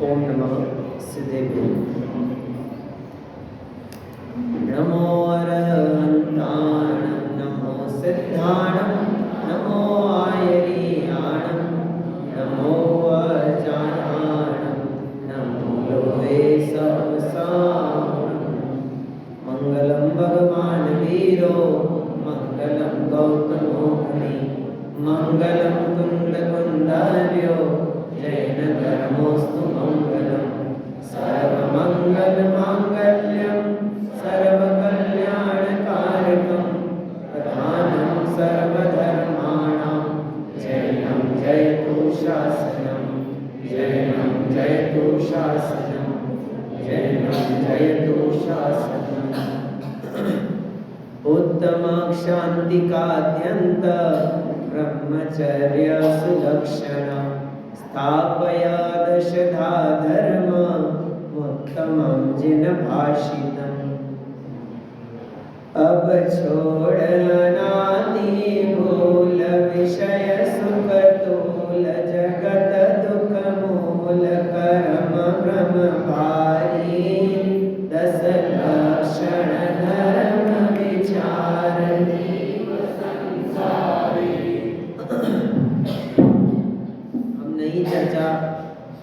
ओम नमः सिद्धेभ्यो। नमो अरहन्ताणं नमो सिद्धाणं नमो आयर्याणं नमो अजायाणं नमो लोहे सहस्राणं। मंगलम भगवान वीरो मंगलम गौतमो मुनि मंगलम कुंदकुंदार्यो जैन धर्मोस्तु मंगलम। सर्वमंगल मांगल्यम सर्वकल्याणकारकं प्रधानं सर्वधर्माणां जैनं जयतु शासनं जैनं जयतु शासनं जैनं जयतु शासनं। उत्तम क्षान्तिकाद्यन्त ब्रह्मचर्य सुलक्षण स्थापया दशधा धर्म उत्तमं जिन भाषितम्। अब छोड़नाति भूल विषय सुख तूल जगत दुख मूल कर्म भ्रम भारी दस लक्षण धर्म विचार जीव संसारी। हम नई चर्चा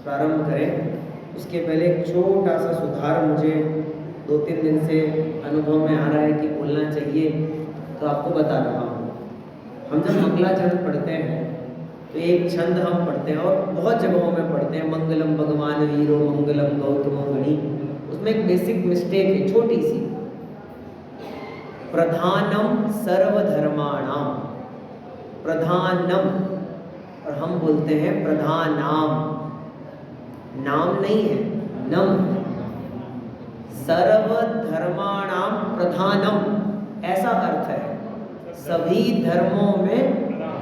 प्रारंभ करें उसके पहले एक छोटा सा सुधार मुझे 2-3 दिन से अनुभव में आ रहा है कि बोलना चाहिए, तो आपको बता रहा हूँ। हम जब मंगलाचरण पढ़ते हैं तो एक छंद हम पढ़ते हैं और बहुत जगहों में पढ़ते हैं, मंगलम भगवान वीरो मंगलम गौतमो गणी। उसमें एक बेसिक मिस्टेक है छोटी सी, प्रधानम सर्वधर्माणाम। प्रधानम और हम बोलते हैं प्रधानाम, नाम नहीं है, नम। सर्वधर्माणाम प्रधानम ऐसा अर्थ है, सभी धर्मों में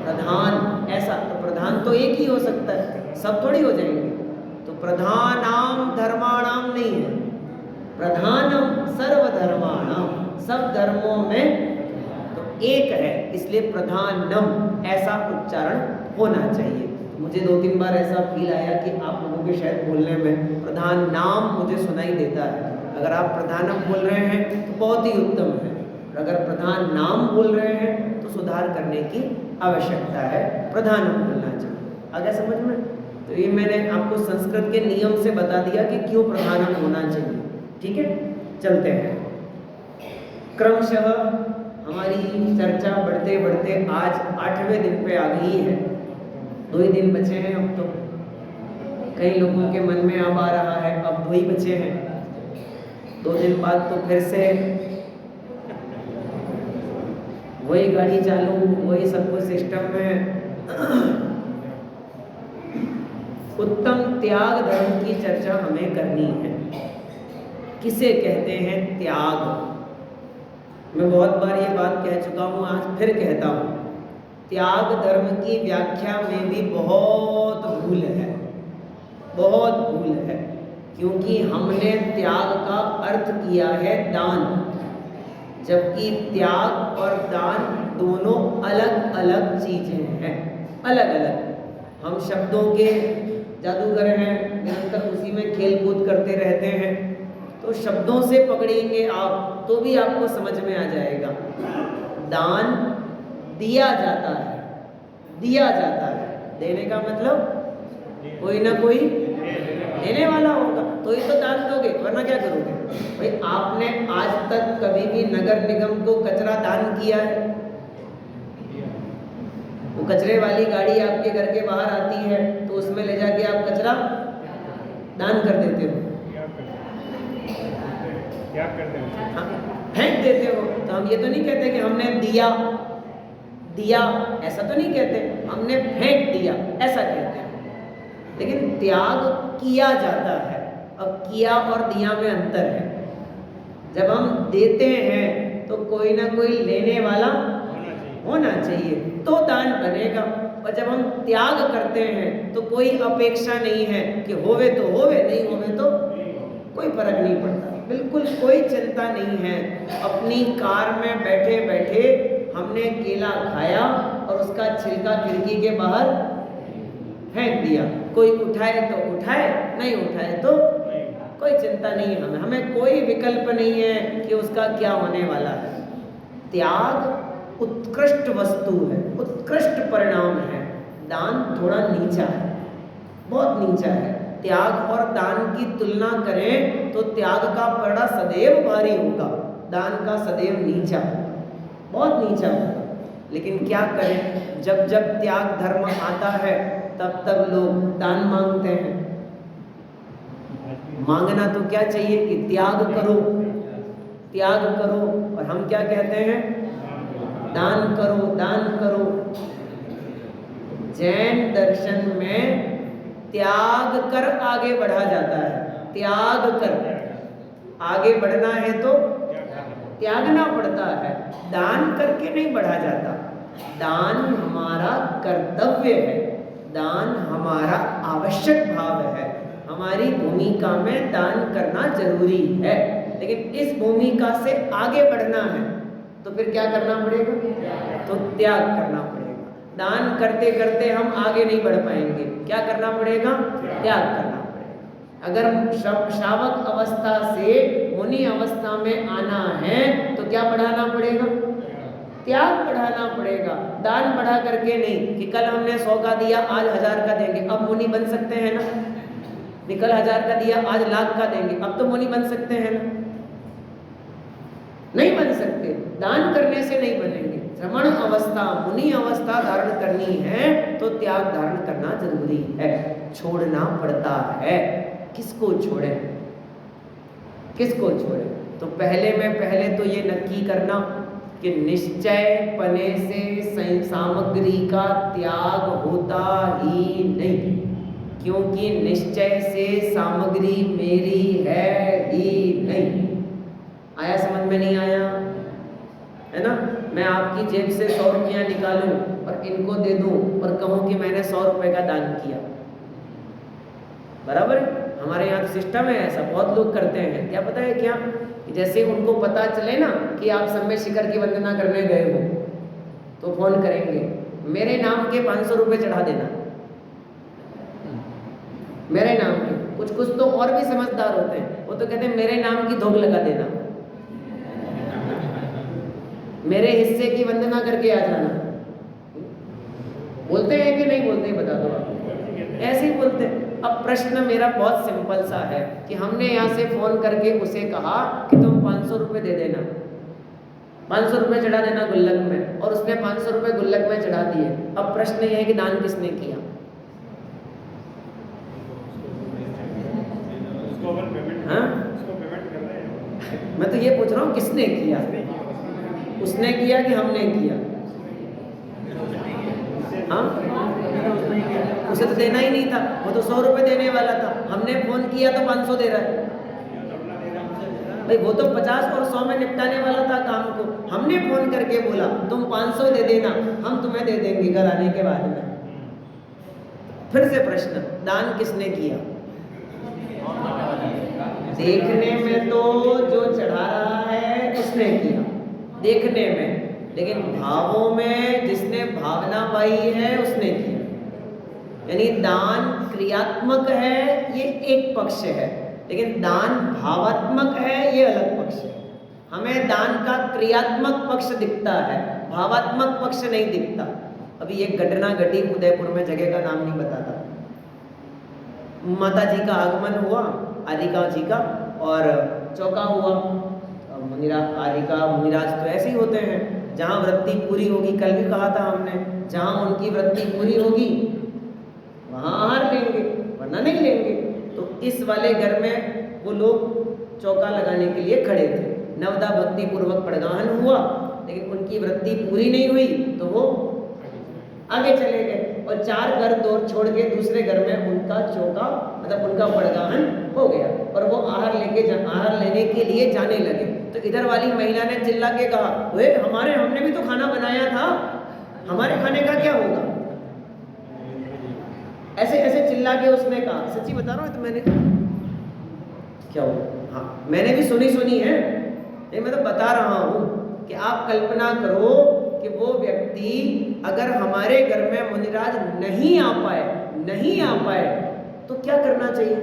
प्रधान ऐसा। तो प्रधान तो एक ही हो सकता है, सब थोड़ी हो जाएंगे। तो प्रधानाम धर्माणाम नहीं है, प्रधानम सर्वधर्माणाम, सब धर्मों में तो एक है, इसलिए प्रधानम ऐसा उच्चारण होना चाहिए। मुझे 2-3 बार ऐसा फील आया कि आप लोगों के शायद बोलने में प्रधान नाम मुझे सुनाई देता है। अगर आप प्रधानम बोल रहे हैं तो बहुत ही उत्तम है, और अगर प्रधान नाम बोल रहे हैं तो सुधार करने की आवश्यकता है, प्रधानम बोलना चाहिए। आगे समझ में? तो ये मैंने आपको संस्कृत के नियम से बता दिया कि क्यों प्रधानम होना चाहिए। ठीक है, चलते हैं। क्रमशः हमारी चर्चा बढ़ते बढ़ते आज 8वें दिन पे आ गई है। 2 ही दिन बचे हैं अब तो। कई लोगों के मन में अब आ रहा है अब 2 ही बचे हैं, 2 दिन बाद तो फिर से वही गाड़ी चालू, वही सब कुछ सिस्टम में। उत्तम त्याग धर्म की चर्चा हमें करनी है। किसे कहते हैं त्याग? मैं बहुत बार ये बात कह चुका हूँ, आज फिर कहता हूँ। त्याग धर्म की व्याख्या में भी बहुत भूल है, बहुत भूल है। क्योंकि हमने त्याग का अर्थ किया है दान, जबकि त्याग और दान दोनों अलग अलग चीजें हैं, अलग अलग। हम शब्दों के जादूगर हैं, निरंतर उसी में खेल कूद करते रहते हैं। तो शब्दों से पकड़ेंगे आप तो भी आपको समझ में आ जाएगा। दान दिया जाता है, दिया जाता है। देने का मतलब कोई ना कोई देने वाला होगा, तो ही तो दान दोगे, वरना क्या करोगे? भाई आपने आज तक कभी भी नगर निगम को कचरा दान किया है? वो कचरे वाली गाड़ी आपके घर के बाहर आती है तो उसमें ले जाके आप कचरा दान कर देते हो, क्या करते हो? हाँ, फेंक देते हो। तो हम ये तो नहीं कहते कि हमने दिया दिया, ऐसा तो नहीं कहते, हमने फेंक दिया ऐसा कहते हैं। लेकिन त्याग किया जाता है। अब किया और दिया में अंतर है। जब हम देते हैं तो कोई ना कोई लेने वाला होना चाहिए तो दान बनेगा, और जब हम त्याग करते हैं तो कोई अपेक्षा नहीं है कि होवे तो होवे, नहीं होवे तो कोई फर्क नहीं पड़ता, बिल्कुल कोई चिंता नहीं है। अपनी कार में बैठे बैठे हमने केला खाया और उसका छिलका खिड़की के बाहर फेंक दिया, कोई उठाए तो उठाए, नहीं उठाए तो कोई चिंता नहीं है हमें कोई विकल्प नहीं है कि उसका क्या होने वाला है। त्याग उत्कृष्ट वस्तु है, उत्कृष्ट परिणाम है। दान थोड़ा नीचा है, बहुत नीचा है। त्याग और दान की तुलना करें तो त्याग का पड़ा सदैव भारी होगा, दान का सदैव नीचा, बहुत नीचा होगा। लेकिन क्या करें, जब जब त्याग धर्म आता है तब तब लोग दान मांगते हैं। मांगना तो क्या चाहिए कि त्याग करो, त्याग करो, और हम क्या कहते हैं, दान करो, दान करो। जैन दर्शन में त्याग कर आगे बढ़ा जाता है। त्याग कर आगे बढ़ना है तो त्यागना पड़ता है, दान करके नहीं बढ़ा जाता। दान हमारा कर्तव्य है, दान हमारा आवश्यक भाव है, हमारी भूमिका में दान करना जरूरी है। लेकिन इस भूमिका से आगे बढ़ना है तो फिर क्या करना पड़ेगा, तो त्याग करना पड़ेगा। दान करते करते हम आगे नहीं बढ़ पाएंगे, क्या करना पड़ेगा, त्याग करना पड़ेगा। अगर शावक अवस्था से मुनि अवस्था में आना है तो क्या बढ़ाना पड़ेगा, त्याग बढ़ाना पड़ेगा। दान बढ़ा करके नहीं कि कल हमने 100 का दिया आज 1000 का देंगे, अब मुनि बन सकते हैं ना। कल 1000 का दिया आज लाख का देंगे, अब तो मुनि बन सकते हैं ना, नहीं बन सकते। दान करने से नहीं बनेंगे। श्रमण अवस्था, मुनि अवस्था धारण करनी है तो त्याग धारण करना जरूरी है, छोड़ना पड़ता है। किसको छोड़े, किसको छोड़े, तो पहले तो ये नक्की करना कि निश्चय पने से सामग्री का त्याग होता ही नहीं, क्योंकि निश्चय से सामग्री मेरी है ही नहीं। आया समझ में, नहीं आया, है ना। मैं आपकी जेब से 100 रुपया निकालूं और इनको दे दूं और कहूं कि मैंने 100 रुपए का दान किया, बराबर है। हमारे यहाँ सिस्टम है ऐसा, बहुत लोग करते हैं। क्या पता है क्या, जैसे उनको पता चले ना कि आप समय शिखर की वंदना करने गए हो तो फोन करेंगे, मेरे नाम के 500 रुपये चढ़ा देना, मेरे नाम के। कुछ तो और भी समझदार होते हैं, वो तो कहते हैं मेरे नाम की धोख लगा देना, मेरे हिस्से की वंदना करके आ जाना। बोलते हैं कि नहीं बोलते, बता दो आप, ऐसे ही बोलते हैं। अब प्रश्न मेरा बहुत सिंपल सा है कि हमने यहाँ से फोन करके उसे कहा कि तुम 500 रुपये दे देना, 500 रुपये चढ़ा देना गुल्लक में, और उसने 500 रुपये गुल्लक में चढ़ा दिए। अब प्रश्न ये है कि दान किसने किया, हाँ? मैं तो ये पूछ रहा हूँ किसने किया, उसने किया कि हमने किया? हाँ, उसे तो देना ही नहीं था, वो तो 100 रुपये देने वाला था। हमने फोन किया तो 500 दे रहा है भाई, वो तो 50 और 100 में निपटाने वाला था काम को। हमने फोन करके बोला तुम 500 दे देना, हम तुम्हें दे देंगे घर आने के बाद में। फिर से प्रश्न, दान किसने किया? देखने में तो जो चढ़ा रहा है उसने किया, देखने में, लेकिन भावों में जिसने भावना पाई है उसने किया। यानी दान क्रियात्मक है, ये एक पक्ष है, लेकिन दान भावात्मक है, ये अलग पक्ष है। हमें दान का क्रियात्मक पक्ष दिखता है, भावात्मक पक्ष नहीं दिखता। अभी एक घटना घटी उदयपुर में, जगह का नाम नहीं बताता। माता जी का आगमन हुआ, आदिका जी का, और चौका हुआ। आदिका मुनिराज तो ऐसे ही होते हैं, जहाँ वृत्ति पूरी होगी, कल भी कहा था हमने, जहाँ उनकी वृत्ति पूरी होगी वहाँ आहार लेंगे, वरना नहीं लेंगे। तो इस वाले घर में वो लोग चौका लगाने के लिए खड़े थे। नवदा भक्ति पूर्वक पड़गाहन हुआ, लेकिन उनकी वृत्ति पूरी नहीं हुई तो वो आगे चले गए, और 4 घर दूर छोड़ के दूसरे घर में उनका चौका, मतलब उनका पड़गाहन हो गया, और वो आहार लेने के लिए जाने लगे। तो इधर वाली महिला ने चिल्ला के कहा, वे हमने भी तो खाना बनाया था, हमारे खाने का क्या होगा? ऐसे ऐसे चिल्ला के उसने कहा। सच्ची बता रहा हूँ, तो मैंने क्या हुआ, हाँ मैंने भी सुनी है, नहीं मैं तो बता रहा हूँ कि आप कल्पना करो कि वो व्यक्ति अगर हमारे घर में मुनिराज नहीं आ पाए, नहीं आ पाए तो क्या करना चाहिए?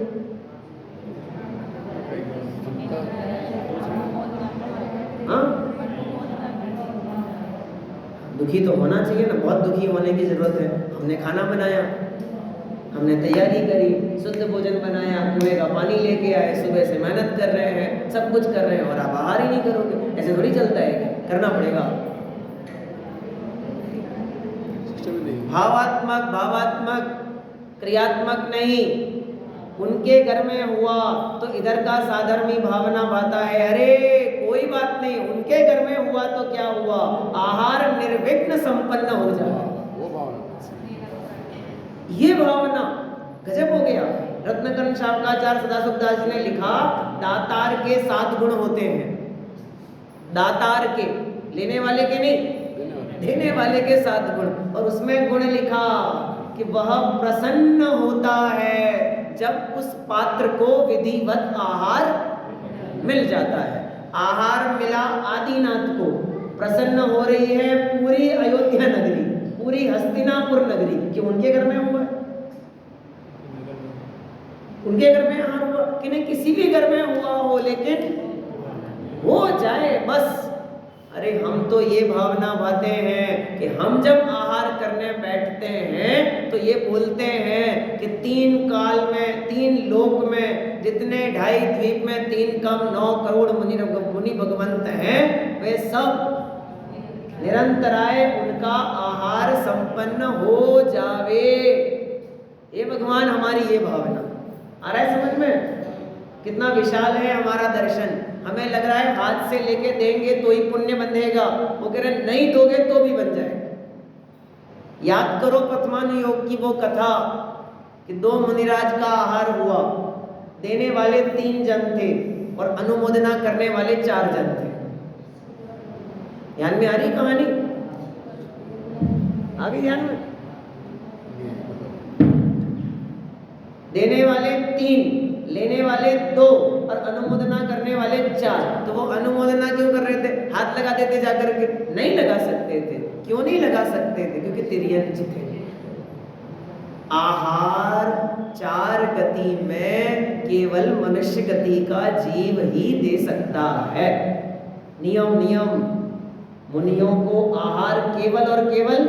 हाँ, दुखी तो होना चाहिए ना, बहुत दुखी होने की जरूरत है। हमने खाना बनाया, हमने तैयारी करी, शुद्ध भोजन बनाया, कुएं का पानी लेके आए, सुबह से मेहनत कर रहे हैं, सब कुछ कर रहे हैं और आप आहार ही नहीं करोगे, ऐसे थोड़ी चलता है। करना पड़ेगा। भावात्मक क्रियात्मक नहीं। उनके घर में हुआ तो इधर का साधर्मी भावना भाता है, अरे कोई बात नहीं, उनके घर में हुआ तो क्या हुआ, आहार निर्विघ्न संपन्न हो जाए, ये भावना गजब हो गया। रत्नकर्ण शावकाचार्य सदाशिवदास जी ने लिखा, दातार के 7 गुण होते हैं। दातार के, लेने वाले के नहीं, देने वाले के 7 गुण। और उसमें गुण लिखा कि वह प्रसन्न होता है जब उस पात्र को विधिवत आहार मिल जाता है। आहार मिला आदिनाथ को, प्रसन्न हो रही है पूरी अयोध्या नगरी, पूरी हस्तिनापुर नगरी, कि उनके घर में हुआ है, उनके घर में आहार हुआ कि नहीं, किसी भी घर में हुआ हो, लेकिन हो जाए बस। अरे हम तो ये भावना भाते हैं कि हम जब आहार करने बैठते हैं तो ये बोलते हैं कि 3 काल में, 3 लोक में, जितने 2.5 द्वीप में 3 कम 9 करोड़ मुनि भगवंत हैं, वे सब निरंतराय उनका आहार संपन्न हो जावे। ये भगवान हमारी ये भावना आ रहा है समझ में? कितना विशाल है हमारा दर्शन। हमें लग रहा है हाथ से लेके देंगे तो ही पुण्य बंधेगा, वो कह रहे नहीं दोगे तो भी बन जाए। याद करो प्रथमानुयोग की वो कथा कि 2 मुनिराज का आहार हुआ, देने वाले 3 जन थे और अनुमोदना करने वाले 4 जन थे। ध्यान में आ रही कहानी? आ गई ध्यान में? देने वाले 3, लेने वाले 2 और अनुमोदना करने वाले 4। तो वो अनुमोदना क्यों कर रहे थे? हाथ लगा देते जाकर के? नहीं लगा सकते थे। क्यों नहीं लगा सकते थे? क्योंकि तिर्यंच थे। आहार 4 गति में केवल मनुष्य गति का जीव ही दे सकता है। नियम मुनियों को आहार केवल और केवल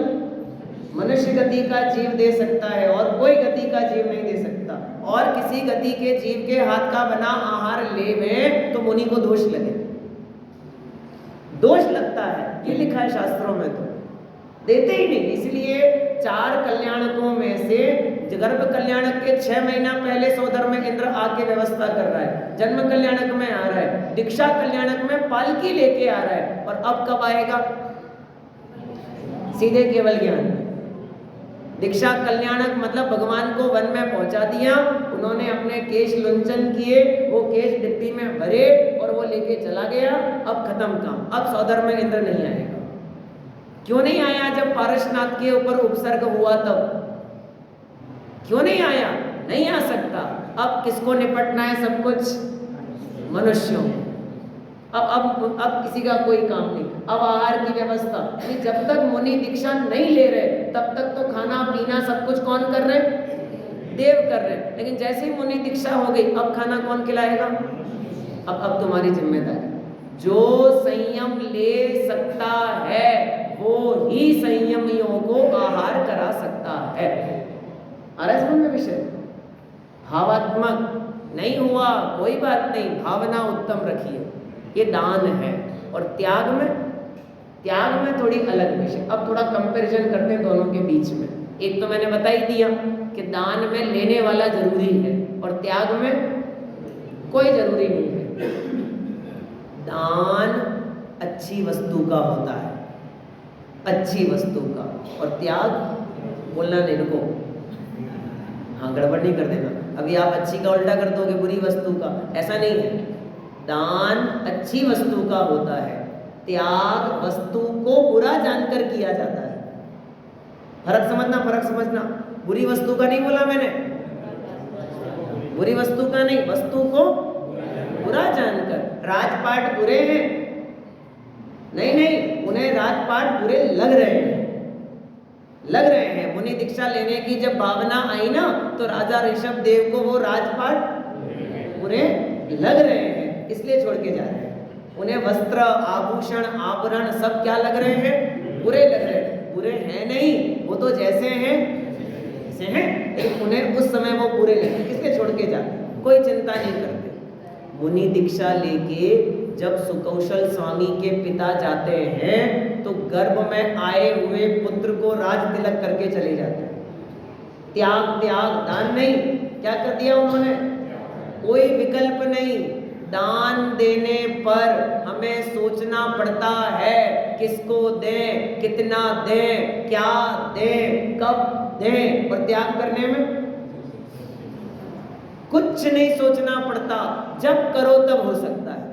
मनुष्य गति का जीव दे सकता है और कोई गति का जीव नहीं दे सकता। और किसी गति के जीव के हाथ का बना आहार लेवे तो मुनि को दोष लगे, दोष लगता है, ये लिखा है शास्त्रों में, तो देते ही नहीं। इसलिए 4 कल्याणकों में से गर्भ कल्याणक के 6 महीना पहले सौधर्म में इंद्र आके व्यवस्था कर रहा है, जन्म कल्याणक में आ रहा है, दीक्षा कल्याणक में पालकी लेके आ रहा है, और अब कब आएगा? सीधे केवल ज्ञान। दीक्षा कल्याणक मतलब भगवान को वन में पहुंचा दिया, उन्होंने अपने केश लुंचन किए, वो केश डिब्बी में भरे और वो लेके चला गया, अब खत्म काम। अब सौधर्म में इंद्र नहीं आएगा। क्यों नहीं आया? जब पारसनाथ के ऊपर उपसर्ग हुआ तब क्यों नहीं आया? नहीं आ सकता। अब किसको निपटना है सब कुछ? मनुष्यों। अब किसी का कोई काम नहीं। अब आहार की व्यवस्था, जब तक मुनि दीक्षा नहीं ले रहे तब तक तो खाना पीना सब कुछ कौन कर रहे? देव कर रहे। लेकिन जैसे ही मुनि दीक्षा हो गई, अब खाना कौन खिलाएगा? अब तुम्हारी जिम्मेदारी। जो संयम ले सकता है वो ही संयमियों को आहार करा सकता है। आ रहा है समझ में विषय? भावात्मक नहीं हुआ कोई बात नहीं, भावना उत्तम रखिए, ये दान है। और त्याग में थोड़ी अलग विषय। अब थोड़ा कंपैरिजन करते हैं दोनों के बीच में। एक तो मैंने बता ही दिया कि दान में लेने वाला जरूरी है और त्याग में कोई जरूरी नहीं है। दान अच्छी वस्तु का होता है, अच्छी वस्तु का, और त्याग बोलना नहीं, रुको, हाँ गड़बड़ नहीं कर देना। अभी आप अच्छी का उल्टा कर दोगे बुरी वस्तु का, ऐसा नहीं है। दान अच्छी वस्तु का होता है, त्याग वस्तु को बुरा जानकर किया जाता है। फर्क समझना। बुरी वस्तु का नहीं बोला मैंने, बुरी वस्तु का नहीं, वस्तु को बुरा जानकर। राजपाट बुरे हैं नहीं, उन्हें राजपाट बुरे लग रहे हैं, लग रहे हैं। मुनि दीक्षा लेने की जब भावना आई ना, तो राजा ऋषभ देव को वो राजपाट बुरे लग रहे हैं, इसलिए छोड़ के जा रहे हैं। उन्हें वस्त्र, आभूषण, आभरण सब क्या लग रहे हैं? बुरे लग रहे हैं। बुरे हैं नहीं, वो तो जैसे हैं ऐसे हैं, लेकिन उन्हें उस समय वो बुरे लगे, इसलिए छोड़ के जाते हैं, कोई चिंता नहीं करते। मुनि दीक्षा लेके जब सुकौशल स्वामी के पिता जाते हैं, तो गर्भ में आए हुए पुत्र को राज तिलक करके चले जाते हैं। त्याग दान नहीं, क्या कर दिया उन्होंने? कोई विकल्प नहीं। दान देने पर हमें सोचना पड़ता है किसको दें, कितना दें, क्या दें, कब दें, और त्याग करने में कुछ नहीं सोचना पड़ता। जब करो तब हो सकता है,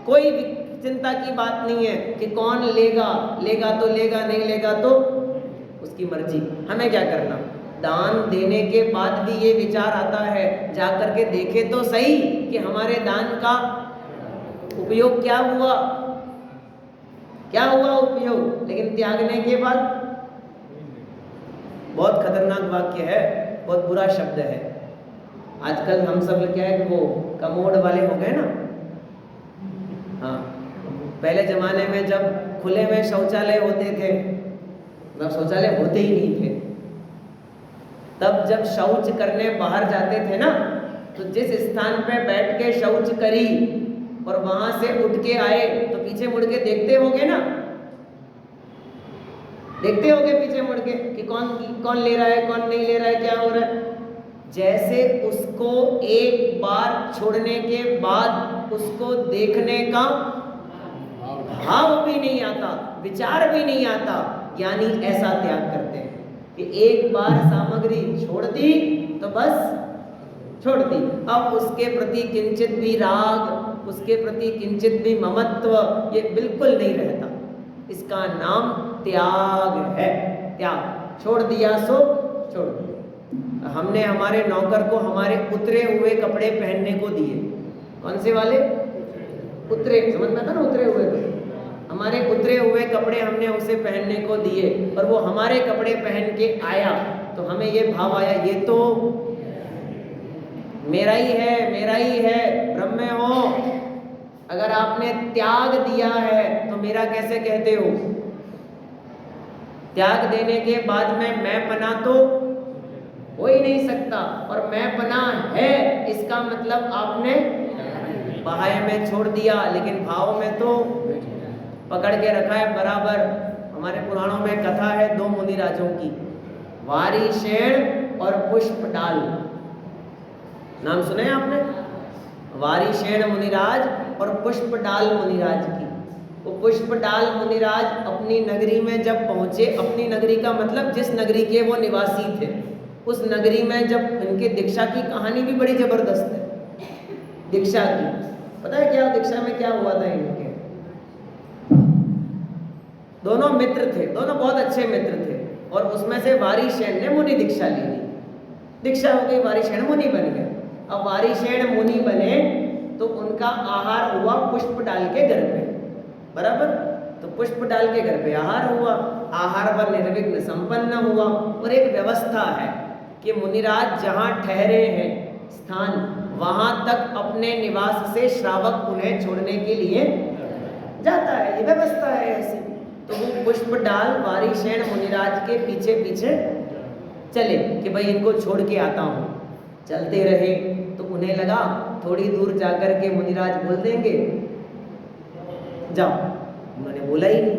कोई चिंता की बात नहीं है कि कौन लेगा, लेगा तो लेगा, नहीं लेगा तो उसकी मर्जी। हमें क्या करना? दान देने के बाद भी ये विचार आता है, जाकर के देखे तो सही कि हमारे दान का उपयोग क्या हुआ, क्या हुआ उपयोग। लेकिन त्यागने के बाद बहुत खतरनाक वाक्य है, बहुत बुरा शब्द है। आजकल हम सब क्या है, वो कमोड वाले हो गए ना। हाँ, पहले जमाने में जब खुले में शौचालय होते थे, मतलब शौचालय होते ही नहीं थे, तब जब शौच करने बाहर जाते थे ना, तो जिस स्थान पे बैठ के शौच करी और वहां से उठ के आए, तो पीछे मुड़ के देखते होगे ना, देखते होगे पीछे मुड़ के कि कौन ले रहा है, कौन नहीं ले रहा है, क्या हो रहा है। जैसे उसको एक बार छोड़ने के बाद उसको देखने का भाव भी नहीं आता, विचार भी नहीं आता, यानी ऐसा त्याग करते हैं कि एक बार सामग्री छोड़ दी तो बस छोड़ दी। अब उसके प्रति किंचित भी राग, उसके प्रति किंचित भी ममत्व ये बिल्कुल नहीं रहता। इसका नाम त्याग है। त्याग, छोड़ दिया सो छोड़ दिया। हमने हमारे नौकर को हमारे उतरे हुए कपड़े पहनने को दिए। कौन से वाले? उतरे, समझ में आता ना, उतरे हुए। हमारे उतरे हुए कपड़े हमने उसे पहनने को दिए, और वो हमारे कपड़े पहन के आया, तो हमें ये भाव आया, ये तो मेरा ही है, मेरा ही है, ब्रह्म में हो। अगर आपने त्याग दिया है तो मेरा कैसे कहते हो? त्याग देने के बाद में मैं पना तो हो ही नहीं सकता, और मैं पना है इसका मतलब आपने बाह्य में छोड़ दिया, लेकिन भाव में तो पकड़ के रखा है बराबर। हमारे पुराणों में कथा है दो मुनिराजों की, वारिशेण और पुष्पडाल। नाम सुने आपने? वारिशेण मुनिराज और पुष्पडाल मुनिराज की। वो पुष्पडाल मुनिराज अपनी नगरी में जब पहुंचे, अपनी नगरी का मतलब जिस नगरी के वो निवासी थे, उस नगरी में जब इनके दीक्षा की कहानी भी बड़ी जबरदस्त है। दीक्षा की पता है क्या? दीक्षा में क्या हुआ था इनके? दोनों मित्र थे, दोनों बहुत अच्छे मित्र थे, और उसमें से वारिशेण ने मुनि दीक्षा ली थी। दीक्षा हो गई, वारिशेण मुनि बन गए। अब वारिशेण मुनि बने तो उनका आहार हुआ पुष्पडाल के घर पे, बराबर। तो पुष्पडाल के घर पे आहार हुआ, आहार व निर्विघ्न संपन्न हुआ। और एक व्यवस्था है कि मुनिराज जहाँ ठहरे हैं स्थान, वहां तक अपने निवास से श्रावक उन्हें छोड़ने के लिए जाता है, ये व्यवस्था है ऐसी। तो वो पुष्पडाल वारिशेण मुनिराज के पीछे पीछे चले कि भाई इनको छोड़ के आता हूँ। चलते रहे तो उन्हें लगा थोड़ी दूर जाकर के मुनिराज बोल देंगे जाओ, उन्होंने बोला ही नहीं।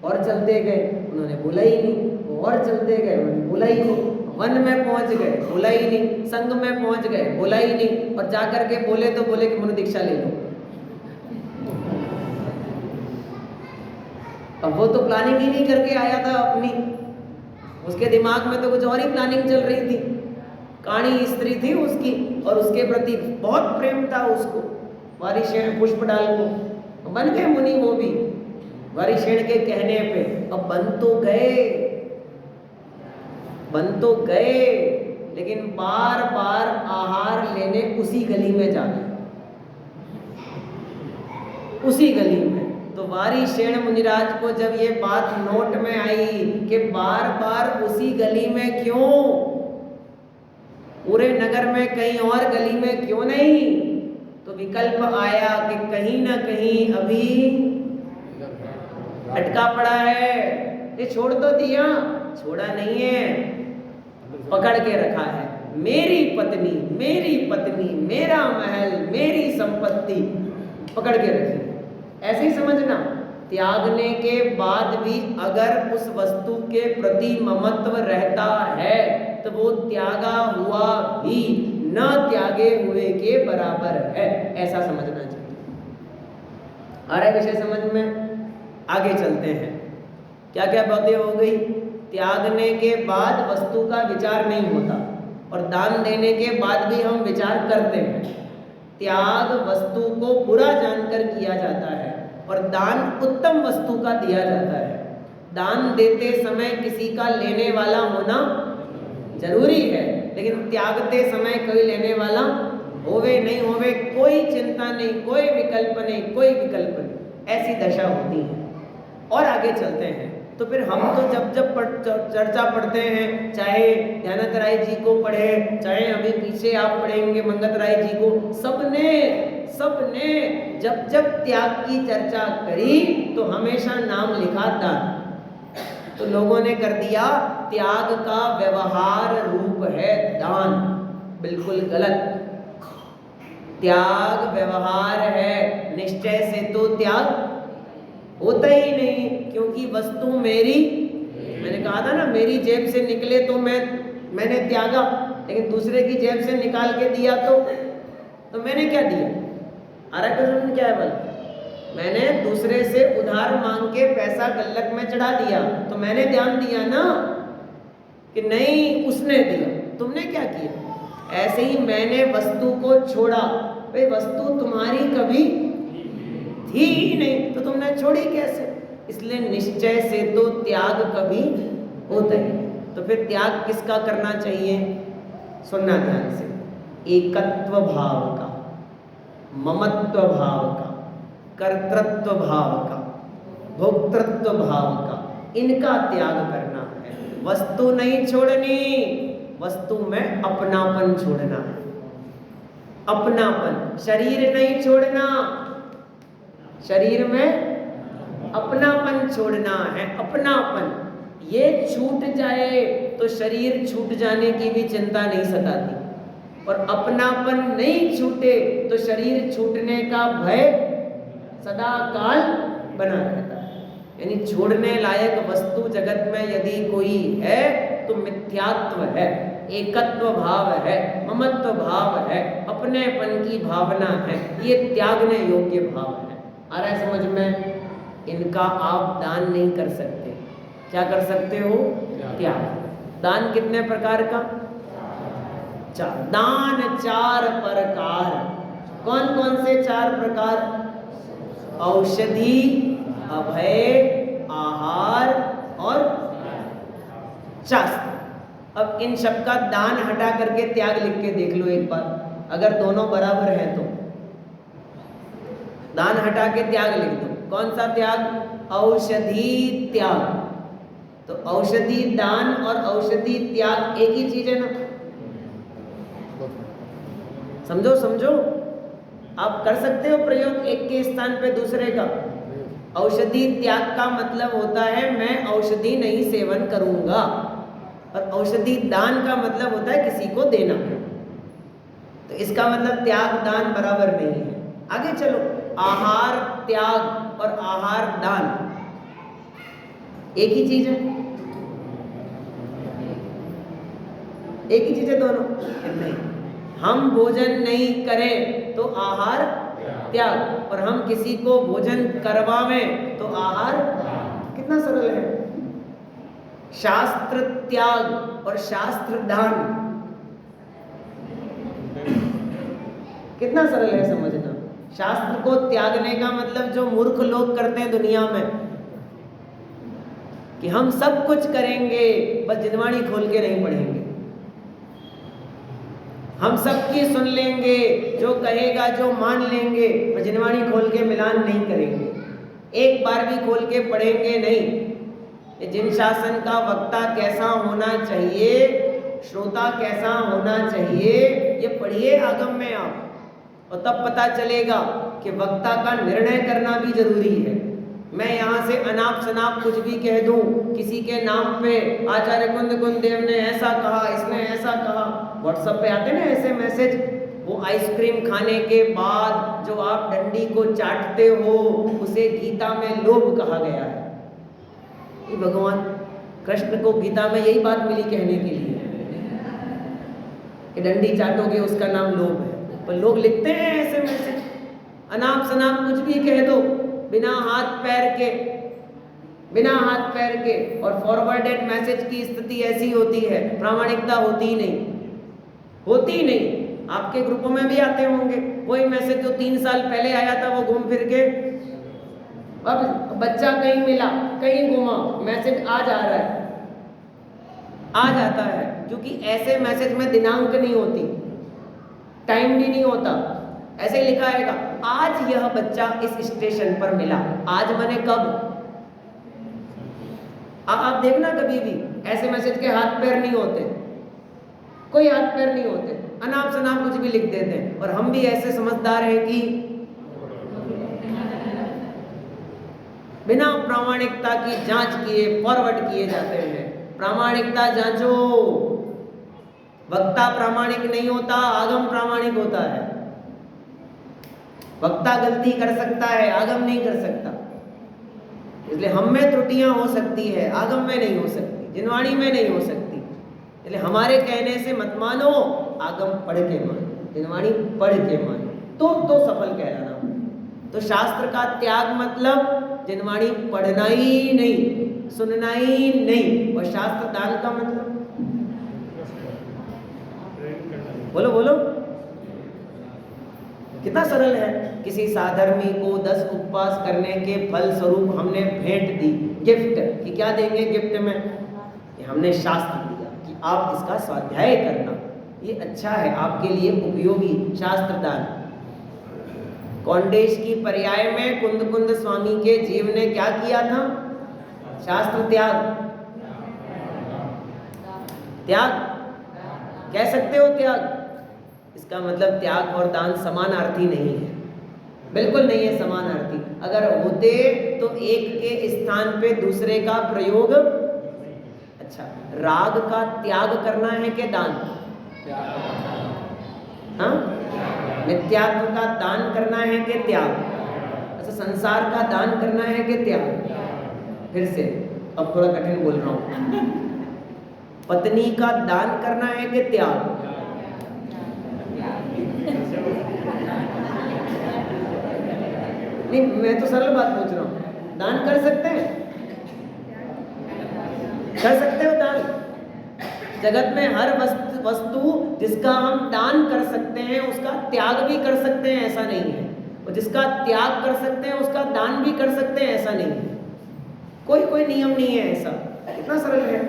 और चलते गए, उन्होंने बोला ही नहीं। और चलते गए, उन्होंने बोला ही नहीं। वन में पहुंच गए, बोला ही नहीं। संघ में पहुंच गए, बोला ही नहीं। और जाकर के बोले तो बोले कि मुनि दीक्षा ले लो। अब वो तो प्लानिंग ही नहीं करके आया था अपनी, उसके दिमाग में तो कुछ और ही प्लानिंग चल रही थी। काणी स्त्री थी उसकी, और उसके प्रति बहुत प्रेम था उसको, वारिशेण पुष्पडाल को। बन गए मुनि वो भी वारिशेण के कहने पे। अब बन तो गए, लेकिन बार बार आहार लेने उसी गली में जाना, उसी गली में। तो तो वारिशेण मुनिराज को जब ये बात नोट में आई कि बार बार उसी गली में क्यों, पूरे नगर में कहीं और गली में क्यों नहीं, तो विकल्प आया कि कहीं ना कहीं अभी अटका पड़ा है। ये छोड़ तो दिया, छोड़ा नहीं है, पकड़ के रखा है। मेरी पत्नी, मेरी पत्नी, मेरा महल, मेरी संपत्ति, पकड़ के रखी। ऐसे ही समझना, त्यागने के बाद भी अगर उस वस्तु के प्रति ममत्व रहता है तो वो त्यागा हुआ भी न त्यागे हुए के बराबर है, ऐसा समझना चाहिए। आ रहा है विषय समझ में? आगे चलते हैं। क्या क्या बातें हो गई? त्यागने के बाद वस्तु का विचार नहीं होता और दान देने के बाद भी हम विचार करते हैं। त्याग वस्तु को बुरा जानकर किया जाता है और दान उत्तम वस्तु का दिया जाता है। दान देते समय किसी का लेने वाला होना जरूरी है, लेकिन त्यागते समय कोई लेने वाला होवे नहीं होवे कोई चिंता नहीं, कोई विकल्प नहीं, कोई विकल्प नहीं, ऐसी दशा होती है। और आगे चलते हैं तो फिर हम तो जब चर्चा पढ़ते हैं, चाहे ध्यानत राय जी को पढ़े, चाहे अभी पीछे आप पढ़ेंगे मंगत राय जी को, सबने जब त्याग की चर्चा करी तो हमेशा नाम लिखा दान। तो लोगों ने कर दिया त्याग का व्यवहार रूप है दान। बिल्कुल गलत। त्याग व्यवहार है, निश्चय से तो त्याग होता ही नहीं, क्योंकि वस्तु मेरी, मैंने कहा था ना, मेरी जेब से निकले तो मैंने त्यागा, लेकिन दूसरे की जेब से निकाल के दिया तो मैंने क्या दिया? आराकरण क्या है बल? मैंने दूसरे से उधार मांग के पैसा गल्लक में चढ़ा दिया तो मैंने ध्यान दिया ना कि नहीं उसने दिया, तुमने क्या किया? ऐसे ही मैंने वस्तु को छोड़ा, भाई वस्तु तुम्हारी कभी थी ही नहीं तो तुमने छोड़ी कैसे? इसलिए निश्चय से तो त्याग कभी होता ही नहीं। तो फिर त्याग किसका करना चाहिए? सुनना ध्यान से। एकत्व भाव का, ममत्व भाव का, कर्तृत्व भाव का, भोक्तृत्व भाव का, इनका त्याग करना है। वस्तु नहीं छोड़नी, वस्तु में अपनापन छोड़ना है। अपनापन, शरीर नहीं छोड़ना, शरीर में अपनापन छोड़ना है। अपनापन ये छूट जाए तो शरीर छूट जाने की भी चिंता नहीं सताती, और अपनापन नहीं छूटे तो शरीर छूटने का भय सदा काल बना रहता है। यानी छोड़ने लायक वस्तु जगत में यदि कोई है तो मिथ्यात्व है, एकत्व भाव है, ममत्व भाव है, अपनेपन की भावना है, ये त्यागने योग्य भाव है। आ रहा है समझ में? इनका आप दान नहीं कर सकते। क्या कर सकते हो? त्याग। दान कितने प्रकार का? चार। दान 4 प्रकार। कौन कौन से 4 प्रकार? औषधि, अभय, आहार और शास्त्र। अब इन सब का दान हटा करके त्याग लिख के देख लो एक बार, अगर दोनों बराबर हैं तो। दान हटा के त्याग लिख दो। कौन सा त्याग? औषधि त्याग। तो औषधि दान और औषधि त्याग एक ही चीज है ना? समझो समझो, आप कर सकते हो प्रयोग एक के स्थान पे दूसरे का। औषधि त्याग का मतलब होता है मैं औषधि नहीं सेवन करूंगा, और औषधि दान का मतलब होता है किसी को देना। तो इसका मतलब त्याग दान बराबर नहीं है। आगे चलो, आहार त्याग और आहार दान एक ही चीज है? एक ही चीज है दोनों? नहीं। हम भोजन नहीं करें तो आहार त्याग, और हम किसी को भोजन करवावें तो आहार। कितना सरल है। शास्त्र त्याग और शास्त्र दान, कितना सरल है समझना। शास्त्र को त्यागने का मतलब जो मूर्ख लोग करते हैं दुनिया में, कि हम सब कुछ करेंगे बस जिनवाणी खोल के नहीं पढ़ेंगे, हम सबकी सुन लेंगे, जो कहेगा जो मान लेंगे, पर जिनवाणी खोल के मिलान नहीं करेंगे। एक बार भी खोल के पढ़ेंगे नहीं। ये जिन शासन का वक्ता कैसा होना चाहिए, श्रोता कैसा होना चाहिए, ये पढ़िए आगम में आप, और तब पता चलेगा कि वक्ता का निर्णय करना भी जरूरी है। मैं यहाँ से अनाप शनाप कुछ भी कह दूं, किसी के नाम पे आचार्य कुंद कुंद देव ने ऐसा कहा, इसने ऐसा कहा, व्हाट्सएप पे आते ना ऐसे मैसेज, वो आइसक्रीम खाने के बाद जो आप डंडी को चाटते हो उसे गीता में लोभ कहा गया है। ये भगवान कृष्ण को गीता में यही बात मिली कहने के लिए कि डंडी चाटोगे उसका नाम लोभ है। पर लोग लिखते हैं ऐसे मैसेज, अनाप शनाप कुछ भी कह दो बिना हाथ पैर के, और फॉरवर्डेड मैसेज की स्थिति ऐसी होती है, प्रामाणिकता होती ही नहीं। आपके ग्रुपों में भी आते होंगे, वही मैसेज जो 3 साल पहले आया था वो घूम फिर के, अब बच्चा कहीं मिला कहीं घूमा, मैसेज आ जा रहा है, आ जाता है, क्योंकि ऐसे मैसेज में दिनांक नहीं होती, टाइम भी नहीं होता। ऐसे लिखा आएगा, आज यह बच्चा इस स्टेशन पर मिला। आज माने कब? आप देखना कभी भी ऐसे मैसेज के हाथ पैर नहीं होते, कोई हाथ पैर नहीं होते, अनाप शनाप कुछ भी लिख देते हैं। और हम भी ऐसे समझदार हैं कि बिना प्रामाणिकता की जांच किए फॉरवर्ड किए जाते हैं। प्रामाणिकता जांचो, वक्ता प्रामाणिक नहीं होता, आगम प्रामाणिक होता है। वक्ता गलती कर सकता है, आगम नहीं कर सकता। इसलिए हम में त्रुटियां हो सकती है, आगम में नहीं हो सकती, जिनवाणी में नहीं हो सकती। इसलिए हमारे कहने से मत मानो, आगम पढ़ के मानो, जिनवाणी पढ़ के मानो, तो सफल कहलाना। तो शास्त्र का त्याग मतलब जिनवाणी पढ़ना ही नहीं, सुनना ही नहीं। और शास्त्र दान का मतलब बोलो कितना सरल है। किसी साधर्मी को 10 उपवास करने के फल स्वरूप हमने भेंट दी, गिफ्ट, कि क्या देंगे गिफ्ट में? कि हमने शास्त्र दिया कि आप इसका स्वाध्याय करना, ये अच्छा है आपके लिए उपयोगी, शास्त्र दान। कौंडेश की पर्याय में कुंद स्वामी के जीव ने क्या किया था? शास्त्र त्याग कह सकते हो त्याग। इसका मतलब त्याग और दान समानार्थी नहीं है, बिल्कुल नहीं है समानार्थी। अगर होते तो एक के स्थान पे दूसरे का प्रयोग। अच्छा, राग का त्याग करना है कि दान? हाँ, मिथ्यात्व का दान करना है कि त्याग? अच्छा, संसार का दान करना है कि त्याग? फिर से अब थोड़ा कठिन बोल रहा हूं। पत्नी का दान करना है कि त्याग? नहीं, मैं तो सरल बात पूछ रहा हूं। दान कर सकते हैं? कर सकते हो दान? जगत में हर वस्तु जिसका हम दान कर सकते हैं उसका त्याग भी कर सकते हैं, ऐसा नहीं है। और जिसका त्याग कर सकते हैं उसका दान भी कर सकते हैं, ऐसा नहीं है। कोई नियम नहीं है ऐसा, इतना सरल है।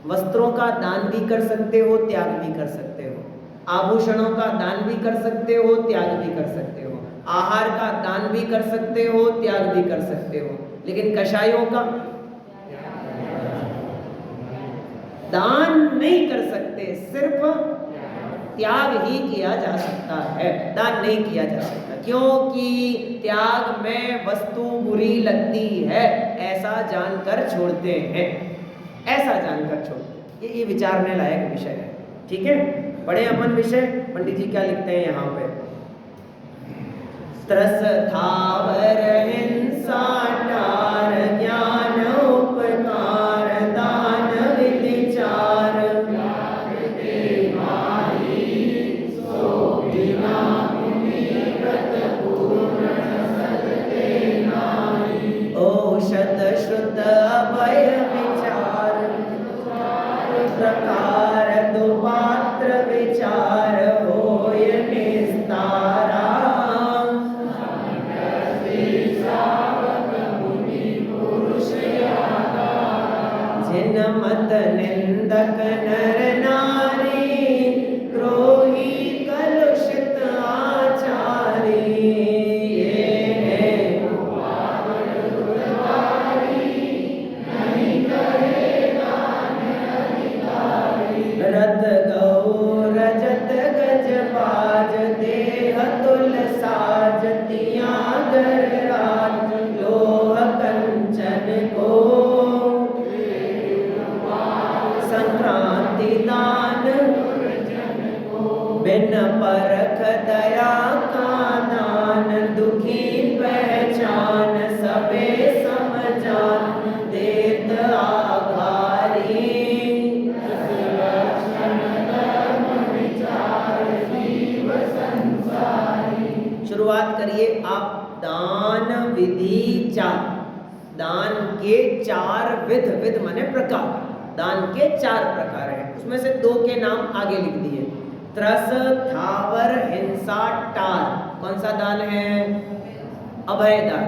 वस्त्रों का दान भी कर सकते हो, त्याग भी कर सकते हो। आभूषणों का दान भी कर सकते हो, त्याग भी कर सकते हो। आहार का दान भी कर सकते हो, त्याग भी कर सकते हो। लेकिन कषायों का दान नहीं कर सकते, सिर्फ त्याग ही किया जा सकता है, दान नहीं किया जा सकता। क्योंकि त्याग में वस्तु बुरी लगती है, ऐसा जानकर छोड़ते हैं, ऐसा जानकर छोड़ते हैं। ये विचारने लायक विषय है। ठीक है, पढ़े अपन विषय। पंडित जी क्या लिखते हैं यहाँ पे? त्रस थावर हिंसा टार ज्ञान उपकार दान विचार औषध श्रुत अभय विचार प्रकार दुपात्र विचार होय निस्तारा जिन मत निंदक नर नारी द्रोही कलुषित आचारी ये है बिन परख दया का दान, दुखी पहचान सबे समझान, देत आघारी। शुरुआत करिए आप। दान विधि 4, दान के 4 विध, विध माने प्रकार, दान के 4 प्रकार हैं, उसमें से 2 के नाम आगे लिख दिए। त्रस, थावर, हिंसा, टार। कौन सा दान है? अभय दान।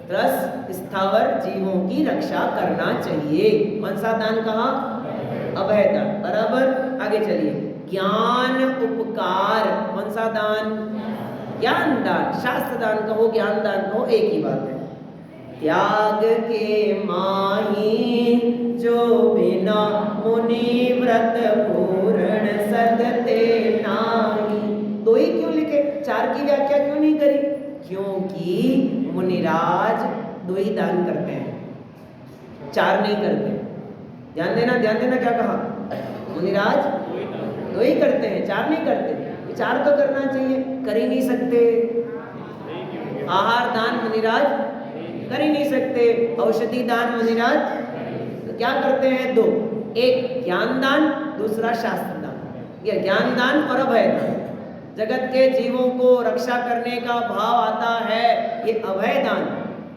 त्रस, स्थावर जीवों की रक्षा करना चाहिए। कौन सा दान कहा? अभय दान। बराबर, आगे चलिए। ज्ञान उपकार। कौन सा दान? ज्ञान दान। शास्त्र दान कहो, ज्ञान दान कहो, एक ही बात है। त्याग के माही जो बिना मुनि व्रत पूर्ण सदते नाही। 2 ही क्यों लिखे? 4 की व्याख्या क्यों नहीं करी? क्योंकि मुनिराज 2 ही दान करते हैं, 4 नहीं करते। ध्यान देना, ध्यान देना, क्या कहा? मुनिराज 2 ही करते हैं, 4 नहीं करते। 4 तो करना चाहिए, कर ही नहीं सकते। आहार दान मुनिराज कर ही नहीं सकते, औषधि दान मुनिराज, तो क्या करते हैं? 2, एक ज्ञान दान, दूसरा शास्त्र दान। ये ज्ञान दान और अभय दान। जगत के जीवों को रक्षा करने का भाव आता है, ये अभय दान,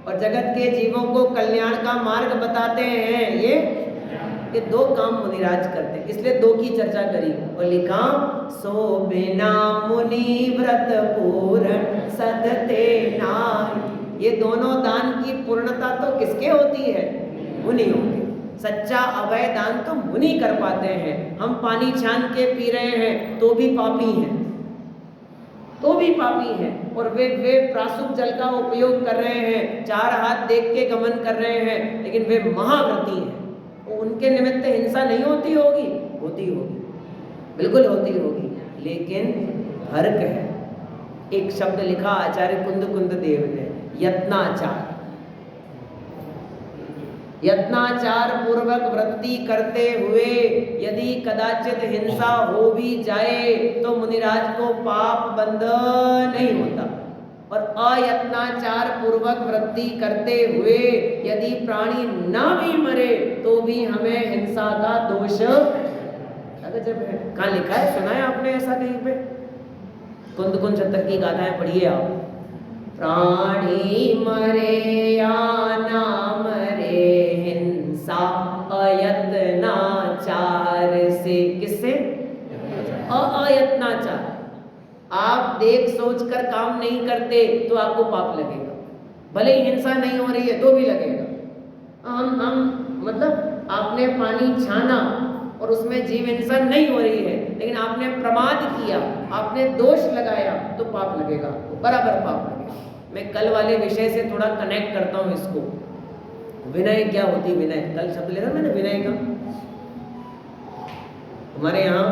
और जगत के जीवों को कल्याण का मार्ग बताते हैं, ये 2 काम मुनिराज करते हैं, इसलिए 2 की चर्चा करी और लिखा सो बिना मुनि व्रत पूर्ण सदते नाही। ये दोनों दान की पूर्णता तो किसके होती है? मुनियों के। सच्चा अभय दान तो मुनि कर पाते हैं। हम पानी छान के पी रहे हैं तो भी पापी हैं, तो भी पापी हैं, और वे प्रासुक जल का उपयोग कर रहे हैं, 4 हाथ देख के गमन कर रहे हैं, लेकिन वे महाव्रती हैं। उनके निमित्त हिंसा नहीं होती होगी? होती होगी, बिल्कुल होती होगी, लेकिन फर्क है। एक शब्द लिखा आचार्य कुंद देव ने, यत्नाचार। यत्नाचार पूर्वक वृत्ति करते हुए यदि कदाचित हिंसा हो भी जाए तो मुनिराज को पाप बंध नहीं होता, और अयत्नाचार पूर्वक वृत्ति करते हुए यदि प्राणी ना भी मरे तो भी हमें हिंसा का दोष जब है। कहाँ लिखा है? सुना है आपने ऐसा कहीं पे? कुंद शतक की गाथाएं पढ़िए आप। प्राणी मरे या ना मरे हिंसा अयत्नाचार से। किससे? अयत्नाचार। आप देख सोच कर काम नहीं करते तो आपको पाप लगेगा, भले ही हिंसा नहीं हो रही है तो भी लगेगा। हम मतलब आपने पानी छाना और उसमें जीव हिंसा नहीं हो रही है, लेकिन आपने प्रमाद किया, आपने दोष लगाया, तो पाप लगेगा, बराबर पाप लगेगा। मैं कल वाले विषय से थोड़ा कनेक्ट करता हूँ इसको। विनय क्या होती? विनय कल शब्द लेना मैंने, विनय का। हमारे यहाँ